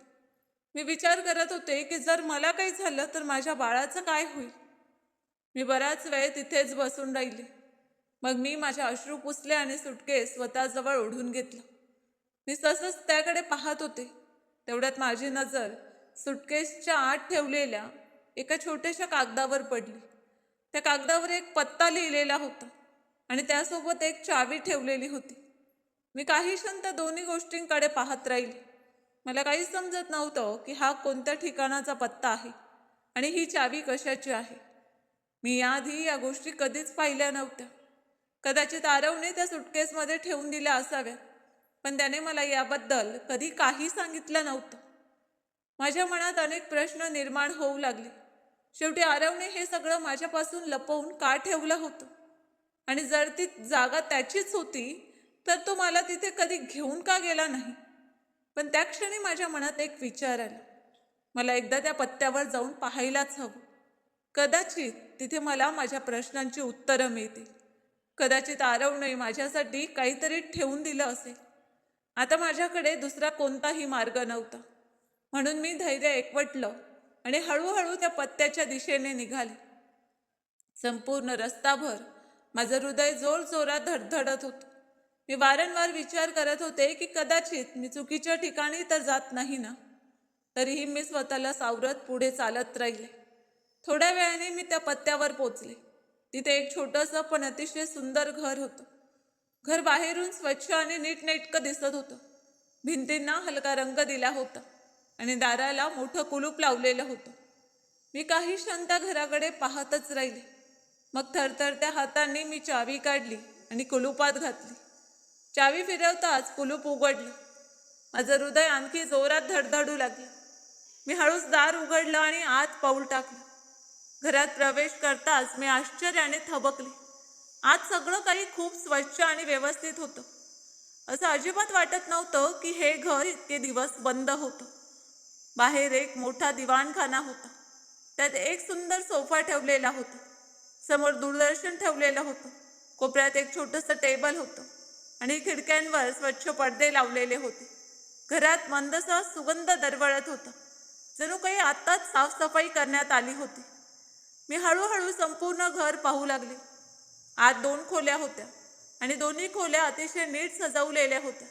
मी विचार करत होते की जर मला काही झालं तर माझ्या बाळाचं काय होईल. मी बराच वेळ तिथेच बसून राहिले. मग मी माझ्या अश्रू पुसले आणि सुटकेस स्वतःजवळ ओढून घेतलं. मी तसंच त्याकडे पाहत होते. तेवढ्यात माझी नजर सुटकेसच्या आत ठेवलेल्या एका छोट्याशा कागदावर पडली. त्या कागदावर एक पत्ता लिहिलेला होता आणि त्यासोबत एक चावी ठेवलेली होती. मी काही क्षण त्या दोन्ही गोष्टींकडे पाहत राहिले. मला काहीच समजत नव्हतं की हा कोणत्या ठिकाणाचा पत्ता आहे आणि ही चावी कशाची आहे. मी याआधी या गोष्टी कधीच पाहिल्या नव्हत्या. कदाचित आरवने त्या सुटकेसमध्ये ठेवून दिल्या असाव्या, पण त्याने मला याबद्दल कधी काही सांगितलं नव्हतं. माझ्या मनात अनेक प्रश्न निर्माण होऊ लागले. शेवटी आरवने हे सगळं माझ्यापासून लपवून का ठेवलं होतं आणि जर ती जागा त्याचीच होती तर तो मला तिथे कधी घेऊन का गेला नाही. पण त्या क्षणी माझ्या मनात एक विचार आला, मला एकदा त्या पत्त्यावर जाऊन पाहायलाच हवं. कदाचित तिथे मला माझ्या प्रश्नांची उत्तरं मिळतील. कदाचित आरवने माझ्यासाठी काहीतरी ठेवून दिलं असेल. आता माझ्याकडे दुसरा कोणताही मार्ग नव्हता. म्हणून मी धैर्य एकवटलं आणि हळूहळू त्या पत्त्याच्या दिशेने निघाले. संपूर्ण रस्ताभर माझं हृदय जोरजोरात धडधडत होतं. मी वारंवार विचार करत होते की कदाचित मी चुकीच्या ठिकाणी तर जात नाही ना. तरीही मी स्वतःला सावरत पुढे चालत राहिले. थोड्या वेळाने मी त्या पत्त्यावर पोचले. तिथे एक छोटंसं पण अतिशय सुंदर घर होतं. घर बाहेरून स्वच्छ आणि नीटनेटकं दिसत होतं. भिंतींना हलका रंग दिला होता आणि दाराला मोठं कुलूप लावलेलं होतं. मी काही क्षण त्या घराकडे पाहतच राहिले. मग थरथरत्या हातांनी मी चावी काढली आणि कुलूपात घातली. चावी फिरवताच कुलूप उघडलं. माझं हृदय आणखी जोरात धडधडू लागलं. मी हळूच दार उघडलं आणि आत पाऊल टाकलं. घरात प्रवेश करताच मी आश्चर्याने थबकले. आत सगळं काही खूप स्वच्छ आणि व्यवस्थित होतं. असं अजिबात वाटत नव्हतं की हे घर इतके दिवस बंद होतं. बाहेर एक मोठा दिवाणखाना होता. त्यात एक सुंदर सोफा ठेवलेला होता. समोर दूरदर्शन ठेवलेलं होतं. कोपऱ्यात एक छोटंसं टेबल होतं आणि खिडक्यांवर स्वच्छ पडदे लावलेले होते. घरात मंदसा सुगंध दरवळत होता. जणू काही आत्ताच साफसफाई करण्यात आली होती. मी हळूहळू संपूर्ण घर पाहू लागले. आत 2 खोल्या होत्या आणि दोन्ही खोल्या अतिशय नीट सजवलेल्या होत्या.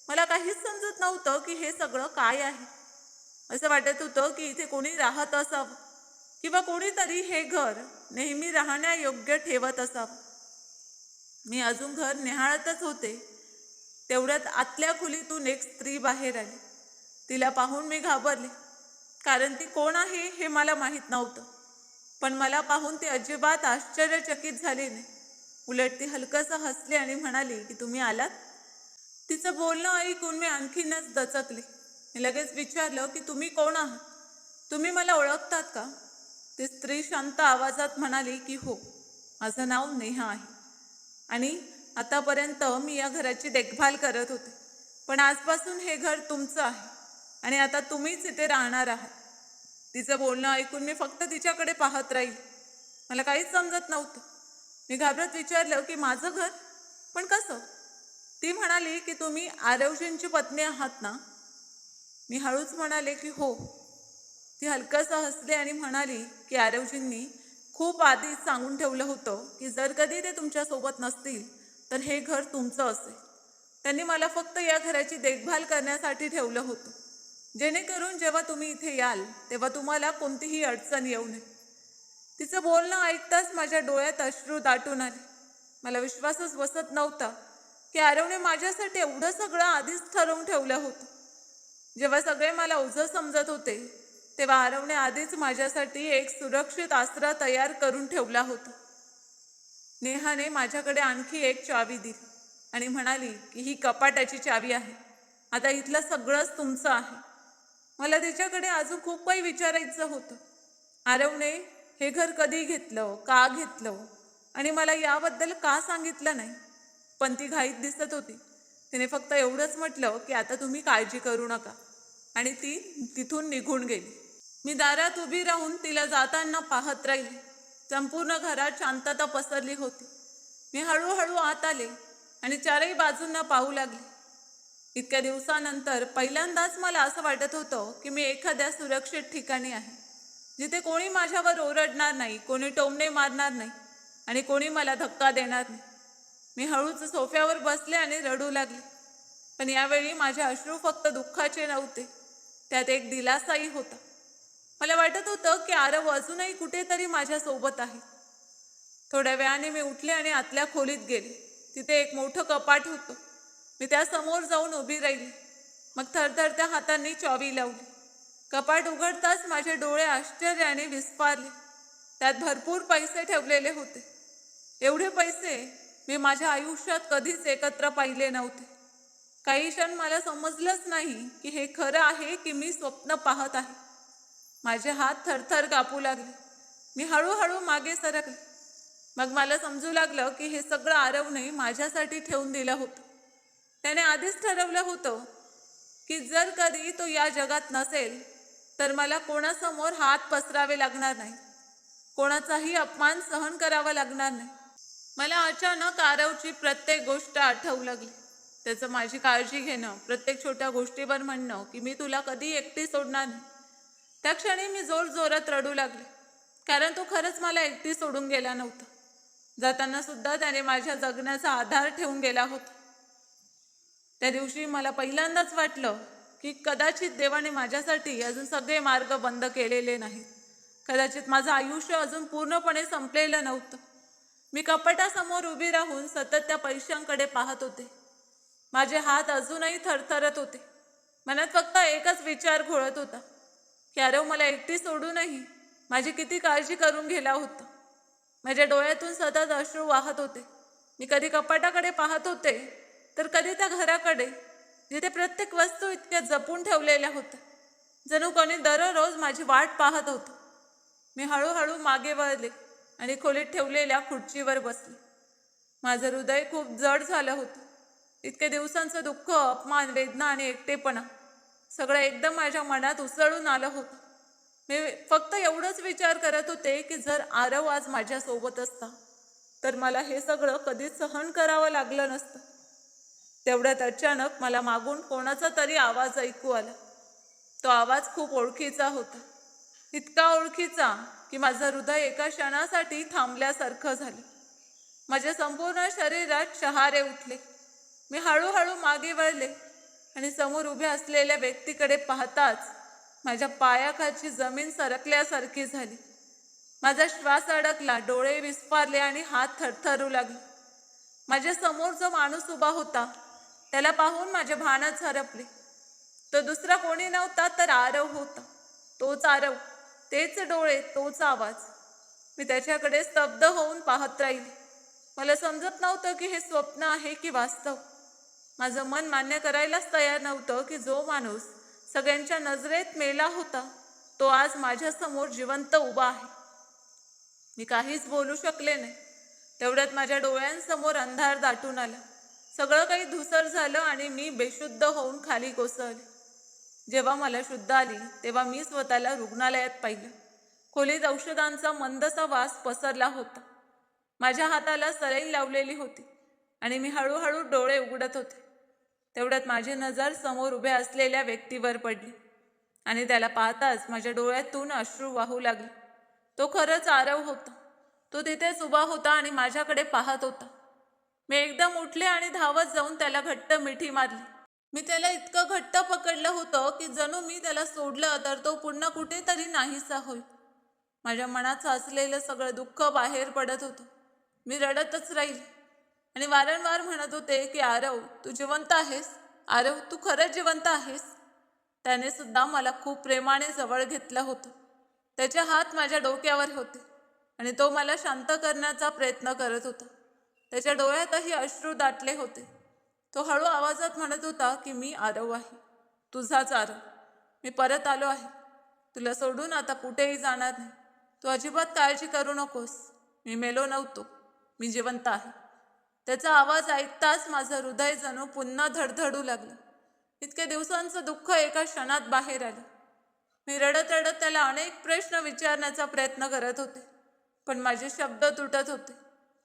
मला काहीच समजत नव्हतं की हे सगळं काय आहे. असं वाटत होतं की इथे कोणी राहत असावं किंवा कोणीतरी हे घर नेहमी राहण्यायोग्य ठेवत असावं. मी अजून घर निहाळतच होते तेवढ्यात आतल्या खोलीतून एक स्त्री बाहेर आली. तिला पाहून मी घाबरले, कारण ती कोण आहे हे मला माहीत नव्हतं. पण मला पाहून ती अजिबात आश्चर्यचकित झाली नाही. उलट ती हलकसं हसली आणि म्हणाली की तुम्ही आलात. तिचं बोलणं ऐकून मी आणखीनच दचकले. मी लगेच विचारलं की तुम्ही कोण आहात, तुम्ही मला ओळखतात का? ती स्त्री शांत आवाजात म्हणाली की हो, माझं नाव नेहा आहे आणि आतापर्यंत मी या घराची देखभाल करत होते. पण आजपासून हे घर तुमचं आहे आणि आता तुम्हीच इथे राहणार आहात. तिचं बोलणं ऐकून मी फक्त तिच्याकडे पाहत राहील. मला काहीच समजत नव्हतं. मी घाबरत विचारलं की माझं घर? पण कसं? ती म्हणाली की तुम्ही आरवजींची पत्नी आहात ना? मी हळूच म्हणाले की हो. ती हलकसं हसली आणि म्हणाली की आरवजींनी खूप आधीच सांगून ठेवलं होतं की जर कधी ते तुमच्यासोबत नसतील तर हे घर तुमचं असेल. त्यांनी मला फक्त या घराची देखभाल करण्यासाठी ठेवलं होतं, जेणेकरून जेव्हा तुम्ही इथे याल तेव्हा तुम्हाला कोणतीही अडचण येऊ नये. तिचं बोलणं ऐकताच माझ्या डोळ्यात अश्रू दाटून आले. मला विश्वासच बसत नव्हता की आरवने माझ्यासाठी एवढं सगळं आधीच ठरवून ठेवलं होतं. जेव्हा सगळे मला ओझं समजत होते तेव्हा आरवने आधीच माझ्यासाठी एक सुरक्षित आसरा तयार करून ठेवला होता. नेहाने माझ्याकडे आणखी एक चावी दिली आणि म्हणाली की ही कपाटाची चावी आहे. आता इथलं सगळंच तुमचं आहे. मला तिच्याकडे अजून खूप काही विचारायचं होतं. आरवने हे घर कधी घेतलं, का घेतलं आणि मला याबद्दल का सांगितलं नाही. पण ती घाईत दिसत होती. तिने फक्त एवढंच म्हटलं की आता तुम्ही काळजी करू नका आणि ती तिथून निघून गेली. मी दारात उभी राहून तिला जाताना पाहत राहिली. संपूर्ण घरात शांतता पसरली होती. मी हळूहळू आत आले आणि चारही बाजूंना पाहू लागले. इतक्या दिवसानंतर पहिल्यांदाच मला असं वाटत होतं की मी एखाद्या सुरक्षित ठिकाणी आहे, जिथे कोणी माझ्यावर ओरडणार नाही, कोणी टोमणे मारणार नाही आणि कोणी मला धक्का देणार नाही. मी हळूच सोफ्यावर बसले आणि रडू लागले. पण यावेळी माझे अश्रू फक्त दुःखाचे नव्हते, त्यात एक दिलासाही होता. मला वाटत होतं की आरव अजूनही कुठेतरी माझ्यासोबत आहे. थोड्या वेळाने मी उठले आणि आतल्या खोलीत गेले. तिथे एक मोठं कपाट होतं. मी त्यासमोर जाऊन उभी राहिली. मग थरथरत्या हातांनी चावी लावली. कपाट उघडताच माझे डोळे आश्चर्याने विस्फारले. त्यात भरपूर पैसे ठेवलेले होते. एवढे पैसे मी माझ्या आयुष्यात कधीच एकत्र पाहिले नव्हते. काही क्षण मला समजलंच नाही की हे खरं आहे की मी स्वप्न पाहत आहे. माझे हात थरथर कापू लागले. मी हळूहळू मागे सरकले. मग मला समजू लागलं की हे सगळं आरवने माझ्यासाठी ठेवून दिलं होतं. त्याने आधीच ठरवलं होतं की जर कधी तो या जगात नसेल तर मला कोणासमोर हात पसरावे लागणार नाही, कोणाचाही अपमान सहन करावा लागणार नाही. मला अचानक आरवची प्रत्येक गोष्ट आठवू लागली. त्याचं माझी काळजी घेणं, प्रत्येक छोट्या गोष्टीवर म्हणणं की मी तुला कधी एकटी सोडणार नाही. त्या क्षणी मी जोरात रडू लागले, कारण तो खरंच मला एकटी सोडून गेला नव्हता. जाताना सुद्धा त्याने माझ्या जगण्याचा आधार ठेवून गेला होता. त्या दिवशी मला पहिल्यांदाच वाटलं की कदाचित देवाने माझ्यासाठी अजून सगळे मार्ग बंद केलेले नाहीत. कदाचित माझं आयुष्य अजून पूर्णपणे संपलेलं नव्हतं. मी कपाटासमोर उभी राहून सतत त्या पैशांकडे पाहत होते. माझे हात अजूनही थरथरत होते. मनात फक्त एकच विचार घोळत होता की आरव मला एकटी सोडूनही माझी किती काळजी करून गेला होता. माझ्या डोळ्यातून सतत अश्रू वाहत होते. मी कधी कपाटाकडे पाहत होते तर कधी त्या घराकडे, जिथे प्रत्येक वस्तू इतक्या जपून ठेवलेल्या होत्या, जणू कोणी दररोज माझी वाट पाहत होतं. मी हळूहळू मागे वळले आणि खोलीत ठेवलेल्या खुर्चीवर बसले. माझं हृदय खूप जड झालं होतं. इतके दिवसांचं दुःख, अपमान, वेदना आणि एकटेपणा सगळं एकदम माझ्या मनात उसळून आलं होतं. मी फक्त एवढंच विचार करत होते की जर आरव आज माझ्यासोबत असता तर मला हे सगळं कधीच सहन करावं लागलं नसतं. तेवढ्यात अचानक मला मागून कोणाचा तरी आवाज ऐकू आला. तो आवाज खूप ओळखीचा होता. इतका ओळखीचा की माझं हृदय एका क्षणासाठी थांबल्यासारखं झालं. माझ्या संपूर्ण शरीरात शहारे उठले. मी हळूहळू मागे वळले आणि समोर उभ्या असलेल्या व्यक्तीकडे पाहताच माझ्या पायाखालची जमीन सरकल्यासारखी झाली. माझा श्वास अडकला, डोळे विस्फारले आणि हात थरथरू लागले. माझ्या समोर जो माणूस उभा होता त्याला पाहून माझे भानच हरपले. तो दुसरा कोणी नव्हता तर आरव होता. तोच आरव, तेच डोळे, तोच आवाज. मी त्याच्याकडे स्तब्ध होऊन पाहत राहिले. मला समजत नव्हतं की हे स्वप्न आहे की वास्तव. माझं मन मान्य करायलाच तयार नव्हतं की जो माणूस सगळ्यांच्या नजरेत मेला होता तो आज माझ्यासमोर जिवंत उभा आहे. मी काहीच बोलू शकले नाही. तेवढ्यात माझ्या डोळ्यांसमोर अंधार दाटून आला. सगळं काही धूसर झालं आणि मी बेशुद्ध होऊन खाली कोसळले. जेव्हा मला शुद्ध आली तेव्हा मी स्वतःला रुग्णालयात पाहिलं. खोलीत औषधांचा मंदसा वास पसरला होता. माझ्या हाताला सलाईन लावलेली होती आणि मी हळूहळू डोळे उघडत होते. तेवढ्यात माझी नजर समोर उभ्या असलेल्या व्यक्तीवर पडली आणि त्याला पाहताच माझ्या डोळ्यातून अश्रू वाहू लागले. तो खरंच आरव होता. तो तिथेच उभा होता आणि माझ्याकडे पाहत होता. मी एकदम उठले आणि धावत जाऊन त्याला घट्ट मिठी मारली. मी त्याला इतकं घट्ट पकडलं होतं की जणू मी त्याला सोडलं तर तो पुन्हा कुठेतरी नाहीसा होईल. माझ्या मनात साचलेलं सगळं दुःख बाहेर पडत होतं. मी रडतच राहिले आणि वारंवार म्हणत होते की आरव, तू जिवंत आहेस. आरव, तू खरंच जिवंत आहेस. त्याने सुद्धा मला खूप प्रेमाने जवळ घेतलं होतं. त्याचे हात माझ्या डोक्यावर होते आणि तो मला शांत करण्याचा प्रयत्न करत होता. त्याच्या डोळ्यातही अश्रू दाटले होते. तो हळू आवाजात म्हणत होता की मी आरव आहे, तुझाच आरव. मी परत आलो आहे. तुला सोडून आता कुठेही जाणार नाही. तू अजिबात काळजी करू नकोस. मी मेलो नव्हतो, मी जिवंत आहे. त्याचा आवाज ऐकताच माझं हृदय जणू पुन्हा धडधडू लागलं. इतक्या दिवसांचं दुःख एका क्षणात बाहेर आलं. मी रडत रडत त्याला अनेक प्रश्न विचारण्याचा प्रयत्न करत होते, पण माझे शब्द तुटत होते.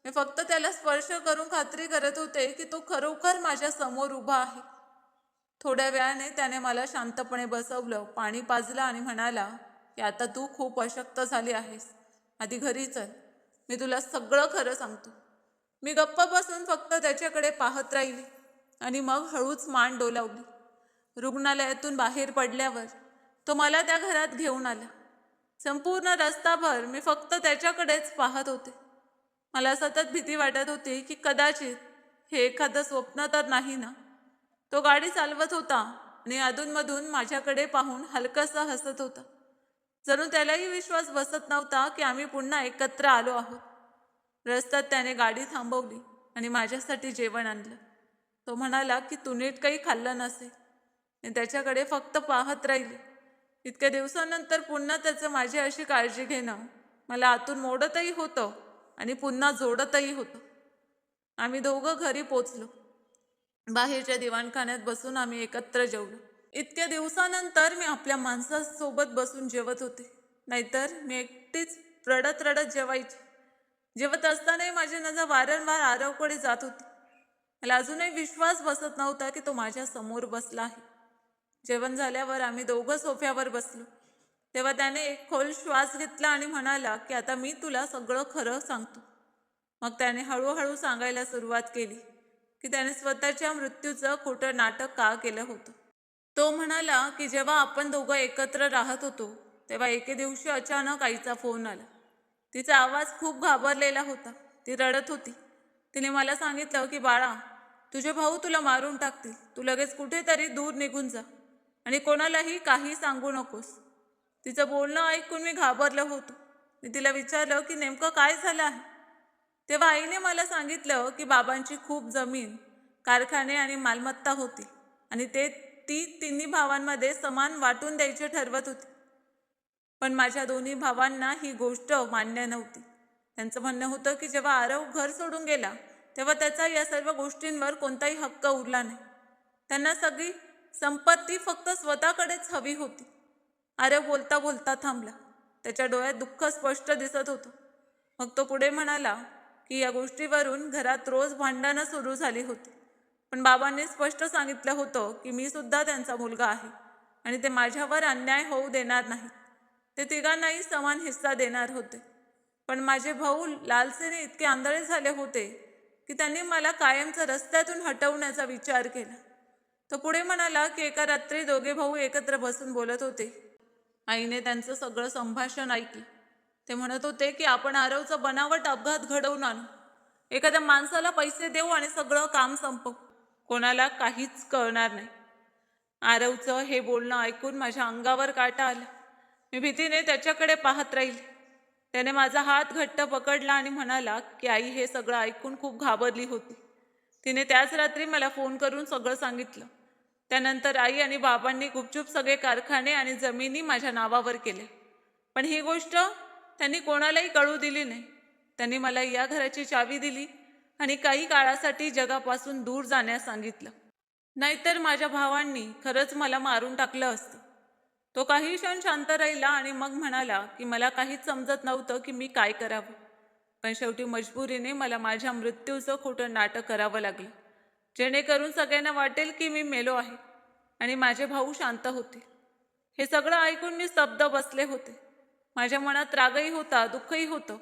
मी फक्त त्याला स्पर्श करून खात्री करत होते की तो खरोखर माझ्या समोर उभा आहे. थोड्या वेळाने त्याने मला शांतपणे बसवलं, पाणी पाजलं आणि म्हणाला की आता तू खूप अशक्त झाली आहेस. आधी घरी चल, मी तुला सगळं खरं सांगतो. मी गप्प बसून फक्त त्याच्याकडे पाहत राहिले आणि मग हळूच मान डोलावली. रुग्णालयातून बाहेर पडल्यावर तो मला त्या घरात घेऊन आला. संपूर्ण रस्ताभर मी फक्त त्याच्याकडेच पाहत होते. मला सतत भीती वाटत होती की कदाचित हे एखादं स्वप्न तर नाही ना. तो गाडी चालवत होता आणि अधूनमधून माझ्याकडे पाहून हलकासा हसत होता. जणू त्यालाही विश्वास बसत नव्हता की आम्ही पुन्हा एकत्र आलो आहोत. रस्त्यात त्याने गाडी थांबवली आणि माझ्यासाठी जेवण आणलं. तो म्हणाला की तू नीट काही खाल्लं नसेल. मी त्याच्याकडे फक्त पाहत राहिले. इतक्या दिवसानंतर पुन्हा त्याचं माझी अशी काळजी घेणं मला आतून मोडतही होतं आणि पुन्हा जोडतही होतं. आम्ही दोघं घरी पोचलो. बाहेरच्या दिवाणखान्यात बसून आम्ही एकत्र जेवलो. इतक्या दिवसानंतर मी आपल्या माणसासोबत बसून जेवत होते. नाहीतर मी एकटीच रडत रडत जेवायची. जेवत असतानाही माझी नजर वारंवार आरवकडे जात होती. मला अजूनही विश्वास बसत नव्हता की तो माझ्या समोर बसला आहे. जेवण झाल्यावर आम्ही दोघं सोफ्यावर बसलो. तेव्हा त्याने एक खोल श्वास घेतला आणि म्हणाला की आता मी तुला सगळं खरं सांगतो. मग त्याने हळूहळू सांगायला सुरुवात केली की त्याने स्वतःच्या मृत्यूचं खोटं नाटक का केलं होतं. तो म्हणाला की जेव्हा आपण दोघं एकत्र राहत होतो तेव्हा एके दिवशी अचानक आईचा फोन आला. तिचा आवाज खूप घाबरलेला होता. ती रडत होती. तिने मला सांगितलं की बाळा, तुझे भाऊ तुला मारून टाकतील. तू लगेच कुठेतरी दूर निघून जा आणि कोणालाही काही सांगू नकोस. तिचं बोलणं ऐकून मी घाबरलो होतो. मी तिला विचारलं की नेमकं काय झालं आहे. तेव्हा आईने मला सांगितलं की बाबांची खूप जमीन, कारखाने आणि मालमत्ता होती आणि ती तिन्ही भावांमध्ये समान वाटून द्यायचे ठरवत होती. पण माझ्या दोन्ही भावांना ही गोष्ट मान्य नव्हती. त्यांचं म्हणणं होतं की जेव्हा आरव घर सोडून गेला तेव्हा त्याचा या सर्व गोष्टींवर कोणताही हक्क उरला नाही. त्यांना सगळी संपत्ती फक्त स्वतःकडेच हवी होती. आरव बोलता बोलता थांबला. त्याच्या डोळ्यात दुःख स्पष्ट दिसत होतं. मग तो पुढे म्हणाला की या गोष्टीवरून घरात रोज भांडणं सुरू झाली होती. पण बाबांनी स्पष्ट सांगितलं होतं की मी सुद्धा त्यांचा मुलगा आहे आणि ते माझ्यावर अन्याय होऊ देणार नाहीत. ते तिघांनाही समान हिस्सा देणार होते. पण माझे भाऊ लालसेने इतके आंधळे झाले होते की त्यांनी मला कायमचं रस्त्यातून हटवण्याचा विचार केला. तो पुढे म्हणाला की एका रात्री दोघे भाऊ एकत्र बसून बोलत होते. आईने त्यांचं सगळं संभाषण ऐकलं. ते म्हणत होते की आपण आरवचा बनावट अपघात घडवून आणू. एखाद्या माणसाला पैसे देऊ आणि सगळं काम संपवू. कोणाला काहीच कळणार नाही. आरवचं हे बोलणं ऐकून माझ्या अंगावर काटा आला. मी भीतीने त्याच्याकडे पाहत राहिले. त्याने माझा हात घट्ट पकडला आणि म्हणाला की आई हे सगळं ऐकून खूप घाबरली होती. तिने त्याच रात्री मला फोन करून सगळं सांगितलं. त्यानंतर आई आणि बाबांनी गुपचूप सगळे कारखाने आणि जमिनी माझ्या नावावर केले. पण ही गोष्ट त्यांनी कोणालाही कळू दिली नाही. त्यांनी मला या घराची चावी दिली आणि काही काळासाठी जगापासून दूर जाण्यास सांगितलं. नाहीतर माझ्या भावांनी खरंच मला मारून टाकलं असतं. तो काही क्षण शांत राहिला आणि मग म्हणाला की मला काहीच समजत नव्हतं की मी काय करावं. पण शेवटी मजबुरीने मला माझ्या मृत्यूचं खोटं नाटक करावं लागलं, जेणेकरून सगळ्यांना वाटेल की मी मेलो आहे आणि माझे भाऊ शांत होते. हे सगळं ऐकून मी स्तब्ध बसले होते. माझ्या मनात रागही होता, दुःखही होतं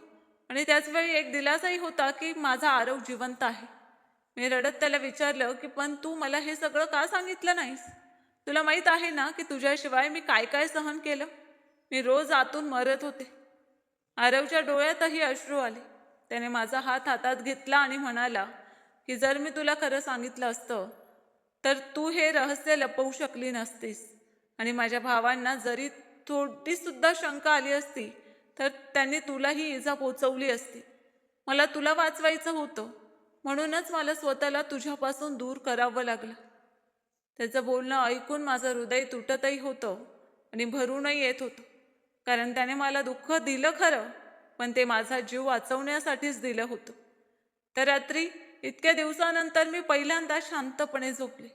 आणि त्याचवेळी एक दिलासाही होता की माझा आरव जिवंत आहे. मी रडत त्याला विचारलं की पण तू मला हे सगळं का सांगितलं नाहीस? तुला माहीत आहे ना की तुझ्याशिवाय मी काय काय सहन केलं. मी रोज आतून मरत होते. आरवच्या डोळ्यातही अश्रू आले. त्याने माझा हात हातात घेतला आणि म्हणाला की जर मी तुला खरं सांगितलं असतं तर तू हे रहस्य लपवू शकली नसतीस आणि माझ्या भावांना जरी थोडी सुद्धा शंका आली असती तर त्यांनी तुलाही इजा पोचवली असती. मला तुला वाचवायचं होतं, म्हणूनच मला स्वतःला तुझ्यापासून दूर करावं लागलं. त्याचं बोलणं ऐकून माझं हृदय तुटतही होतं आणि भरूनही येत होतं. कारण त्याने मला दुःख दिलं खरं, पण ते माझा जीव वाचवण्यासाठीच दिलं होतं. त्या रात्री इतक्या दिवसानंतर मी पहिल्यांदा शांतपणे झोपले.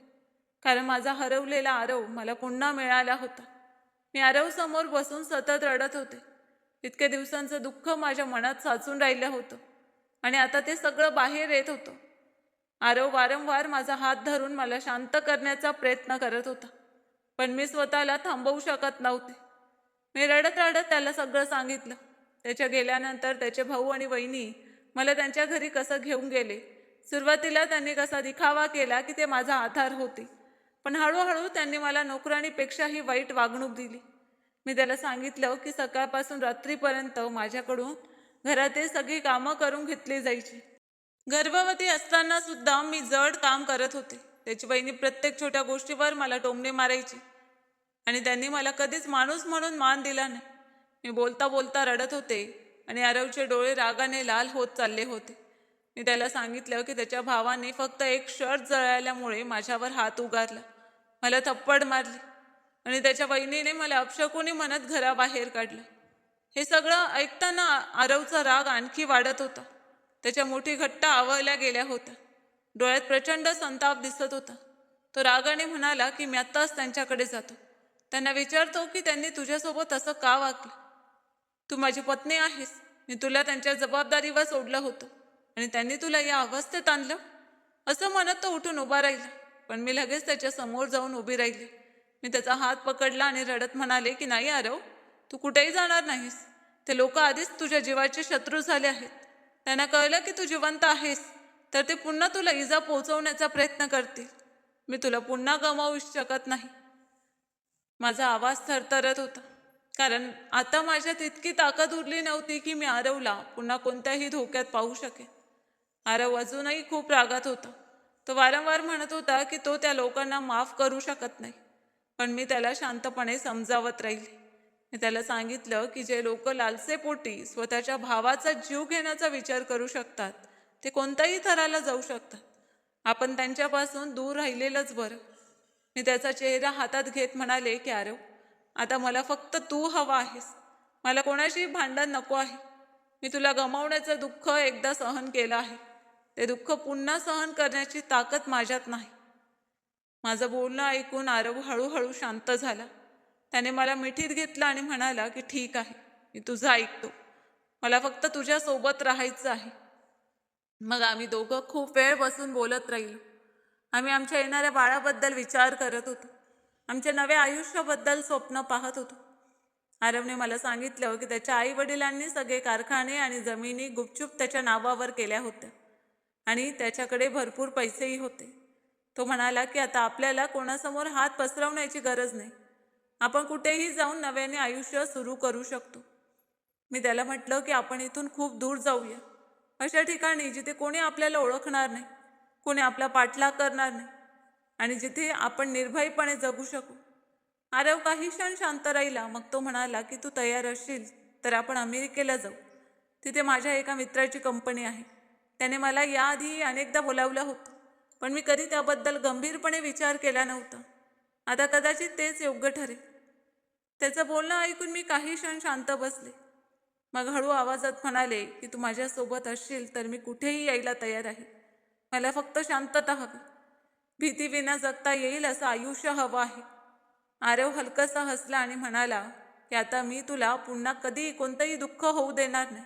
कारण माझा हरवलेला आरव मला पुन्हा मिळाला होता. मी आरवसमोर बसून सतत रडत होते. इतक्या दिवसांचं दुःख माझ्या मनात साचून राहिलं होतं आणि आता ते सगळं बाहेर येत होतं. आरव वारंवार माझा हात धरून मला शांत करण्याचा प्रयत्न करत होता, पण मी स्वतःला थांबवू शकत नव्हते. मी रडत रडत त्याला सगळं सांगितलं. त्याच्या गेल्यानंतर त्याचे भाऊ आणि वहिनी मला त्यांच्या घरी कसं घेऊन गेले. सुरुवातीला त्यांनी कसा दिखावा केला की ते माझा आधार होते, पण हळूहळू त्यांनी मला नोकराणीपेक्षाही वाईट वागणूक दिली. मी त्याला सांगितलं की सकाळपासून रात्रीपर्यंत माझ्याकडून घरातील सगळी कामं करून घेतली जायची. गर्भवती असताना सुद्धा मी जड काम करत होते. त्याची बहिणी प्रत्येक छोट्या गोष्टीवर मला टोमणे मारायची आणि त्यांनी मला कधीच माणूस म्हणून मान दिला नाही. मी बोलता बोलता रडत होते आणि आरवचे डोळे रागाने लाल होत चालले होते. मी त्याला सांगितलं की त्याच्या भावाने फक्त एक शर्ट जळाल्यामुळे माझ्यावर हात उगारला, मला थप्पड मारली आणि त्याच्या बहिणीने मला अपशकुनी म्हणत घराबाहेर काढलं. हे सगळं ऐकताना आरवचा राग आणखी वाढत होता. त्याच्या मुठी घट्ट आवळल्या गेल्या होत्या. डोळ्यात प्रचंड संताप दिसत होता. तो रागाने म्हणाला की मी आत्ताच त्यांच्याकडे जातो. त्यांना विचारतो की त्यांनी तुझ्यासोबत असं का वागलं. तू माझी पत्नी आहेस. मी तुला त्यांच्या जबाबदारीवर सोडलं होतं आणि त्यांनी तुला या अवस्थेत आणलं. असं म्हणत तो उठून उभा राहिला. पण मी लगेच त्याच्या समोर जाऊन उभी राहिली. मी त्याचा हात पकडला आणि रडत म्हणाले की नाही आरव, तू कुठेही जाणार नाहीस. ते लोक आधीच तुझ्या जीवाचे शत्रू झाले आहेत. त्यांना कळलं की तू जिवंत आहेस तर ते पुन्हा तुला इजा पोहोचवण्याचा प्रयत्न करतील. मी तुला पुन्हा गमावू शकत नाही. माझा आवाज थरथरत होता, कारण आता माझ्यात इतकी ताकद उरली नव्हती की मी आरवला पुन्हा कोणत्याही धोक्यात पाहू शकेन. आरव अजूनही खूप रागात होता. तो वारंवार म्हणत होता की तो त्या लोकांना माफ करू शकत नाही. पण मी त्याला शांतपणे समजावत राहिले. मी त्याला सांगितलं की जे लोक लालसेपोटी स्वतःच्या भावाचा जीव घेण्याचा विचार करू शकतात ते कोणत्याही थराला जाऊ शकतात. आपण त्यांच्यापासून दूर राहिलेलंच बरं. मी त्याचा चेहरा हातात घेत म्हणाले की आरव, आता मला फक्त तू हवा आहेस. मला कोणाशी भांडण नको आहे. मी तुला गमावण्याचं दुःख एकदा सहन केलं आहे. ते दुःख पुन्हा सहन करण्याची ताकद माझ्यात नाही. माझं बोलणं ऐकून आरव हळूहळू शांत झाला. त्याने मला मिठीत घेतलं आणि म्हणाला की ठीक आहे, मी तुझं ऐकतो. मला फक्त तुझ्यासोबत राहायचं आहे. मग आम्ही दोघं खूप वेळ बसून बोलत राहिलो. आम्ही आमच्या येणाऱ्या बाळाबद्दल विचार करत होतो. आमच्या नव्या आयुष्याबद्दल स्वप्न पाहत होतो. आरवने मला सांगितलं की त्याच्या आई वडिलांनी सगळे कारखाने आणि जमिनी गुपचूप त्याच्या नावावर केल्या होत्या आणि त्याच्याकडे भरपूर पैसेही होते. तो म्हणाला की आता आपल्याला कोणासमोर हात पसरवण्याची गरज नाही. आपण कुठेही जाऊन नव्याने आयुष्य सुरू करू शकतो. मी त्याला म्हटलं की आपण इथून खूप दूर जाऊया, अशा ठिकाणी जिथे कोणी आपल्याला ओळखणार नाही, कोणी आपला पाठलाग करणार नाही आणि जिथे आपण निर्भयपणे जगू शकू. आरव काही क्षण शांत राहिला. मग तो म्हणाला की तू तयार असशील तर आपण अमेरिकेला जाऊ. तिथे माझ्या एका मित्राची कंपनी आहे. त्याने मला याआधी अनेकदा बोलावलं होतं, पण मी कधी त्याबद्दल गंभीरपणे विचार केला नव्हता. आता कदाचित तेच योग्य ठरेल. त्याचं बोलणं ऐकून मी काही क्षण शांत बसले. मग हळू आवाजात म्हणाले की तू माझ्यासोबत असशील तर मी कुठेही यायला तयार आहे. मला फक्त शांतता हवी. भीतीविना जगता येईल असं आयुष्य हवं आहे. आरव हलकासा हसला आणि म्हणाला की आता मी तुला पुन्हा कधी कोणतंही दुःख होऊ देणार नाही.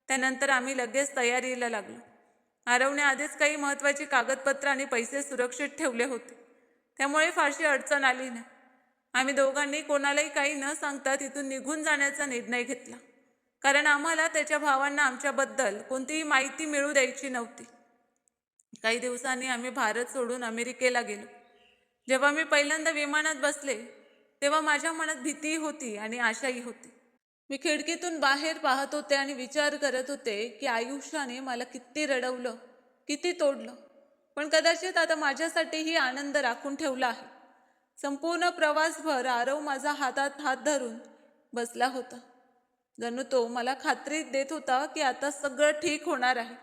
त्यानंतर आम्ही लगेच तयारीला लागलो. आरवने आधीच काही महत्त्वाची कागदपत्र आणि पैसे सुरक्षित ठेवले होते, त्यामुळे फारशी अडचण आली नाही. आम्ही दोघांनी कोणालाही काही न सांगता तिथून निघून जाण्याचा निर्णय घेतला, कारण आम्हाला त्याच्या भावांना आमच्याबद्दल कोणतीही माहिती मिळू द्यायची नव्हती. काही दिवसांनी आम्ही भारत सोडून अमेरिकेला गेलो. जेव्हा मी पहिल्यांदा विमानात बसले तेव्हा माझ्या मनात भीतीही होती आणि आशाही होती. मी खिडकीतून बाहेर पाहत होते आणि विचार करत होते की आयुष्याने मला किती रडवलं, किती तोडलं, पण कदाचित आता माझ्यासाठीही आनंद राखून ठेवला आहे. संपूर्ण प्रवासभर आरव माझा हातात हात धरून बसला होता. जणू तो मला खात्री देत होता की आता सगळं ठीक होणार आहे.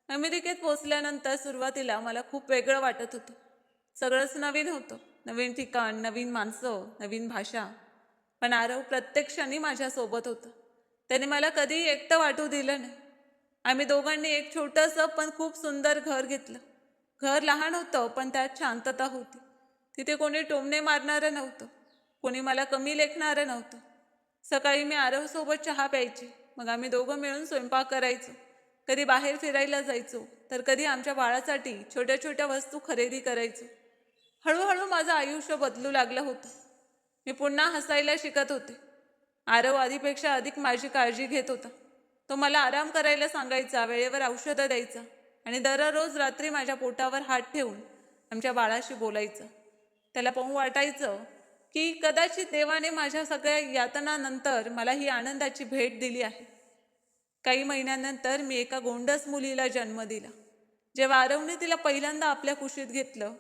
अमेरिकेत पोचल्यानंतर सुरुवातीला मला खूप वेगळं वाटत होतं. सगळंच नवीन होतं. नवीन ठिकाण, नवीन माणसं, नवीन भाषा. पण आरव प्रत्येक क्षणी माझ्यासोबत होतं. त्याने मला कधीही एकटं वाटू दिलं नाही. आम्ही दोघांनी एक छोटंसं पण खूप सुंदर घर घेतलं. घर लहान होतं पण त्यात शांतता होती. तिथे कोणी टोमणे मारणारं नव्हतं, कोणी मला कमी लेखणारं नव्हतं. सकाळी मी आरवसोबत चहा प्यायची. मग आम्ही दोघं मिळून स्वयंपाक करायचो. कधी बाहेर फिरायला जायचो तर कधी आमच्या बाळासाठी छोट्या छोट्या वस्तू खरेदी करायचो. हळूहळू माझं आयुष्य बदलू लागलं होतं. मी पुन्हा हसायला शिकत होते. आरव आधीपेक्षा अधिक माझी काळजी घेत होता. तो मला आराम करायला सांगायचा, वेळेवर औषधं द्यायचा आणि दररोज रात्री माझ्या पोटावर हात ठेवून आमच्या बाळाशी बोलायचं. त्याला पाहून वाटायचं की कदाचित देवाने माझ्या सगळ्या यातनानंतर मला ही आनंदाची भेट दिली आहे. काही महिन्यानंतर मी एका गोंडस मुलीला जन्म दिला. जेव्हा आरवने तिला पहिल्यांदा आपल्या कुशीत घेतलं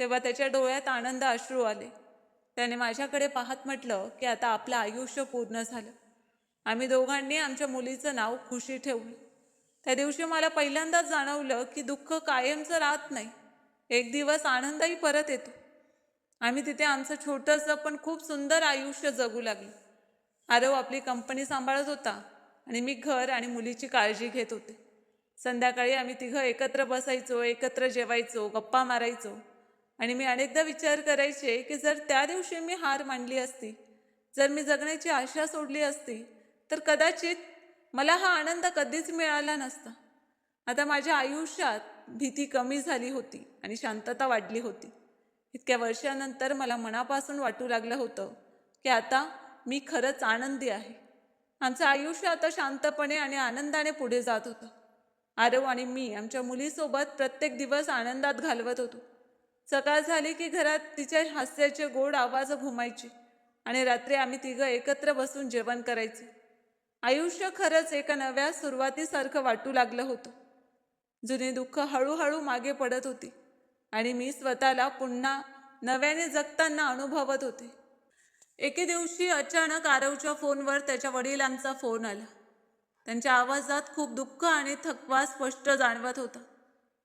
तेव्हा त्याच्या डोळ्यात आनंद अश्रू आले. त्याने माझ्याकडे पाहत म्हटलं की आता आपलं आयुष्य पूर्ण झालं. आम्ही दोघांनी आमच्या मुलीचं नाव खुशी ठेवलं. त्या दिवशी मला पहिल्यांदाच जाणवलं की दुःख कायमचं राहत नाही, एक दिवस आनंदही परत येतो. आम्ही तिथे आमचं छोटंसं पण खूप सुंदर आयुष्य जगू लागलो. आरव आपली कंपनी सांभाळत होता आणि मी घर आणि मुलीची काळजी घेत होते. संध्याकाळी आम्ही तिघं एकत्र बसायचो, एकत्र जेवायचो, गप्पा मारायचो. आणि मी अनेकदा विचार करायचे की जर त्या दिवशी मी हार मानली असती, जर मी जगण्याची आशा सोडली असती, तर कदाचित मला हा आनंद कधीच मिळाला नसता. आता माझ्या आयुष्यात भीती कमी झाली होती आणि शांतता वाढली होती. इतक्या वर्षानंतर मला मनापासून वाटू लागलं होतं की आता मी खरंच आनंदी आहे. आमचं आयुष्य आता शांतपणे आणि आनंदाने पुढे जात होतं. आरव आणि मी आमच्या मुलीसोबत प्रत्येक दिवस आनंदात घालवत होतो. सकाळ झाली की घरात तिच्या हास्याचे गोड आवाज घुमायचे आणि रात्री आम्ही तिघं एकत्र बसून जेवण करायचो. आयुष्य खरंच एका नव्या सुरुवातीसारखं वाटू लागलं होतं. जुनी दुःख हळूहळू मागे पडत होती आणि मी स्वतःला पुन्हा नव्याने जगताना अनुभवत होते. एके दिवशी अचानक आरवच्या फोनवर त्याच्या वडिलांचा फोन आला. त्यांच्या आवाजात खूप दुःख आणि थकवा स्पष्ट जाणवत होता.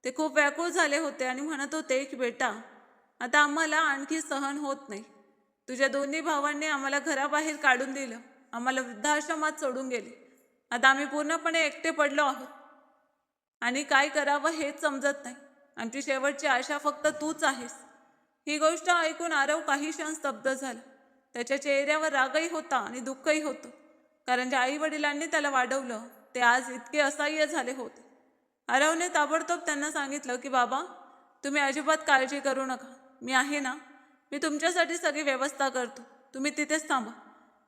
ते खूप व्याकुळ झाले होते आणि म्हणत होते की बेटा, आता आम्हाला आणखी सहन होत नाही. तुझ्या दोन्ही भावांनी आम्हाला घराबाहेर काढून दिलं, आम्हाला वृद्धाश्रमात सोडून गेले. आता आम्ही पूर्णपणे एकटे पडलो आहोत आणि काय करावं हेच समजत नाही. आमची शेवटची आशा फक्त तूच आहेस. ही गोष्ट ऐकून आरव काही क्षण स्तब्ध झाला. त्याच्या चेहऱ्यावर रागही होता आणि दुःखही होतं, कारण ज्या आई वडिलांनी त्याला वाढवलं ते आज इतके असहाय्य झाले होते. आरवने ताबडतोब त्यांना सांगितलं की बाबा, तुम्ही अजिबात काळजी करू नका, मी आहे ना. मी तुमच्यासाठी सगळी व्यवस्था करतो, तुम्ही तिथेच थांबा.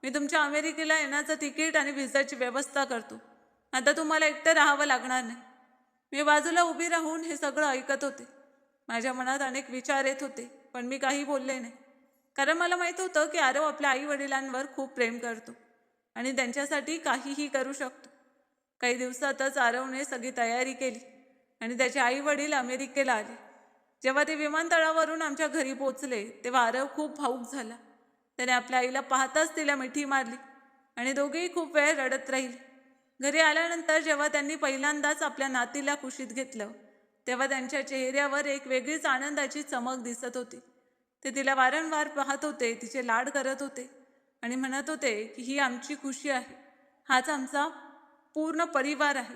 मी तुमच्या अमेरिकेला येण्याचं तिकीट आणि व्हिसाची व्यवस्था करतो. आता तुम्हाला एकटं राहावं लागणार नाही. मी बाजूला उभी राहून हे सगळं ऐकत होते. माझ्या मनात अनेक विचार येत होते, पण मी काही बोलले नाही, कारण मला माहीत होतं की आरव आपल्या आई वडिलांवर खूप प्रेम करतो आणि त्यांच्यासाठी काहीही करू शकतो. काही दिवसातच आरवने सगळी तयारी केली आणि त्याचे आई वडील अमेरिकेला आले. जेव्हा ते विमानतळावरून आमच्या घरी पोचले तेव्हा आरव खूप भावूक झाला. त्याने आपल्या आईला पाहताच तिला मिठी मारली आणि दोघेही खूप वेळ रडत राहिले. घरी आल्यानंतर जेव्हा त्यांनी पहिल्यांदाच आपल्या नातीला कुशीत घेतलं तेव्हा त्यांच्या चेहऱ्यावर एक वेगळीच आनंदाची चमक दिसत होती. ते तिला वारंवार पाहत होते, तिचे लाड करत होते आणि म्हणत होते की ही आमची खुशी आहे, हाच आमचा पूर्ण परिवार आहे.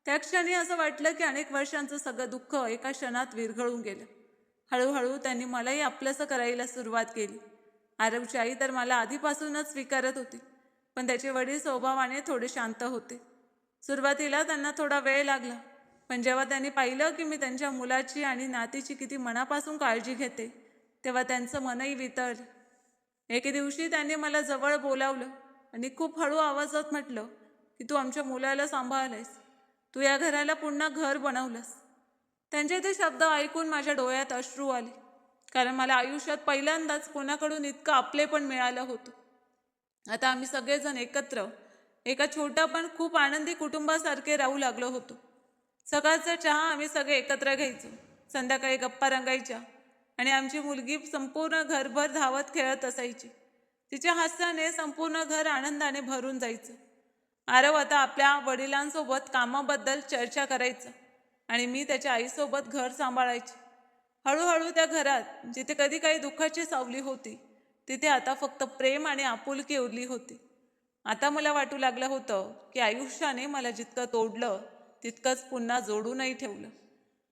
त्या क्षणी असं वाटलं की अनेक वर्षांचं सगळं दुःख एका क्षणात विरघळून गेलं. हळूहळू त्यांनी मलाही आपलंसं करायला सुरुवात केली. आरवची आई तर मला आधीपासूनच स्वीकारत होती, पण त्याचे वडील स्वभावाने थोडे शांत होते. सुरुवातीला त्यांना थोडा वेळ लागला, पण जेव्हा त्यांनी पाहिलं की मी त्यांच्या मुलाची आणि नातीची किती मनापासून काळजी घेते तेव्हा त्यांचं मनही वितळलं. एके दिवशी त्यांनी मला जवळ बोलावलं आणि खूप हळू आवाजात म्हटलं की तू आमच्या मुलाला सांभाळलंयस, तू या घराला पुन्हा घर बनवलंस. त्यांचे ते शब्द ऐकून माझ्या डोळ्यात अश्रू आले, कारण मला आयुष्यात पहिल्यांदाच कोणाकडून इतकं आपलेपण मिळालं होतं. आता आम्ही सगळेजण एकत्र एका छोट्या पण खूप आनंदी कुटुंबासारखे राहू लागलो होतो. सकाळचा चहा आम्ही सगळे एकत्र घ्यायचो, संध्याकाळी गप्पा रंगायच्या आणि आमची मुलगी संपूर्ण घरभर धावत खेळत असायची. तिच्या हास्याने संपूर्ण घर आनंदाने भरून जायचं. आरव आता आपल्या वडिलांसोबत कामाबद्दल चर्चा करायचं आणि मी त्याच्या आईसोबत घर सांभाळायचे. हळूहळू त्या घरात जिथे कधी काही दुःखाची सावली होती तिथे आता फक्त प्रेम आणि आपुलकी उरली होती. आता मला वाटू लागलं होतं की आयुष्याने मला जितकं तोडलं तितकंच पुन्हा जोडूनही ठेवलं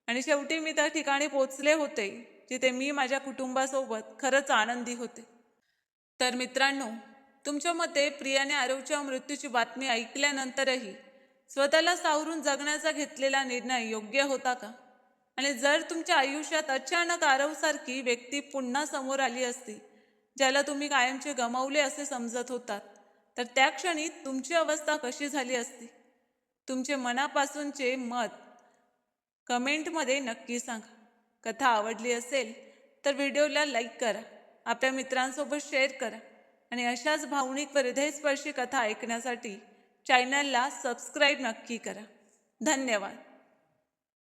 आणि शेवटी मी त्या ठिकाणी पोचले होते जिथे मी माझ्या कुटुंबासोबत खरंच आनंदी होते. तर मित्रांनो, तुमच्या मते प्रियाने आरवच्या मृत्यूची बातमी ऐकल्यानंतरही स्वतःला सावरून जगण्याचा घेतलेला निर्णय योग्य होता का? आणि जर तुमच्या आयुष्यात अचानक आरवसारखी व्यक्ती पुन्हा समोर आली असती, ज्याला तुम्ही कायमचे गमावले असे समजत होतात, तर त्या क्षणी तुमची अवस्था कशी झाली असती? तुमचे मनापासूनचे मत कमेंटमध्ये नक्की सांगा. कथा आवडली असेल तर व्हिडिओला लाईक करा, आपल्या मित्रांसोबत शेअर करा आणि अशाच भावनिक व हृदयस्पर्शी कथा ऐकण्यासाठी चॅनलला सबस्क्राईब नक्की करा. धन्यवाद.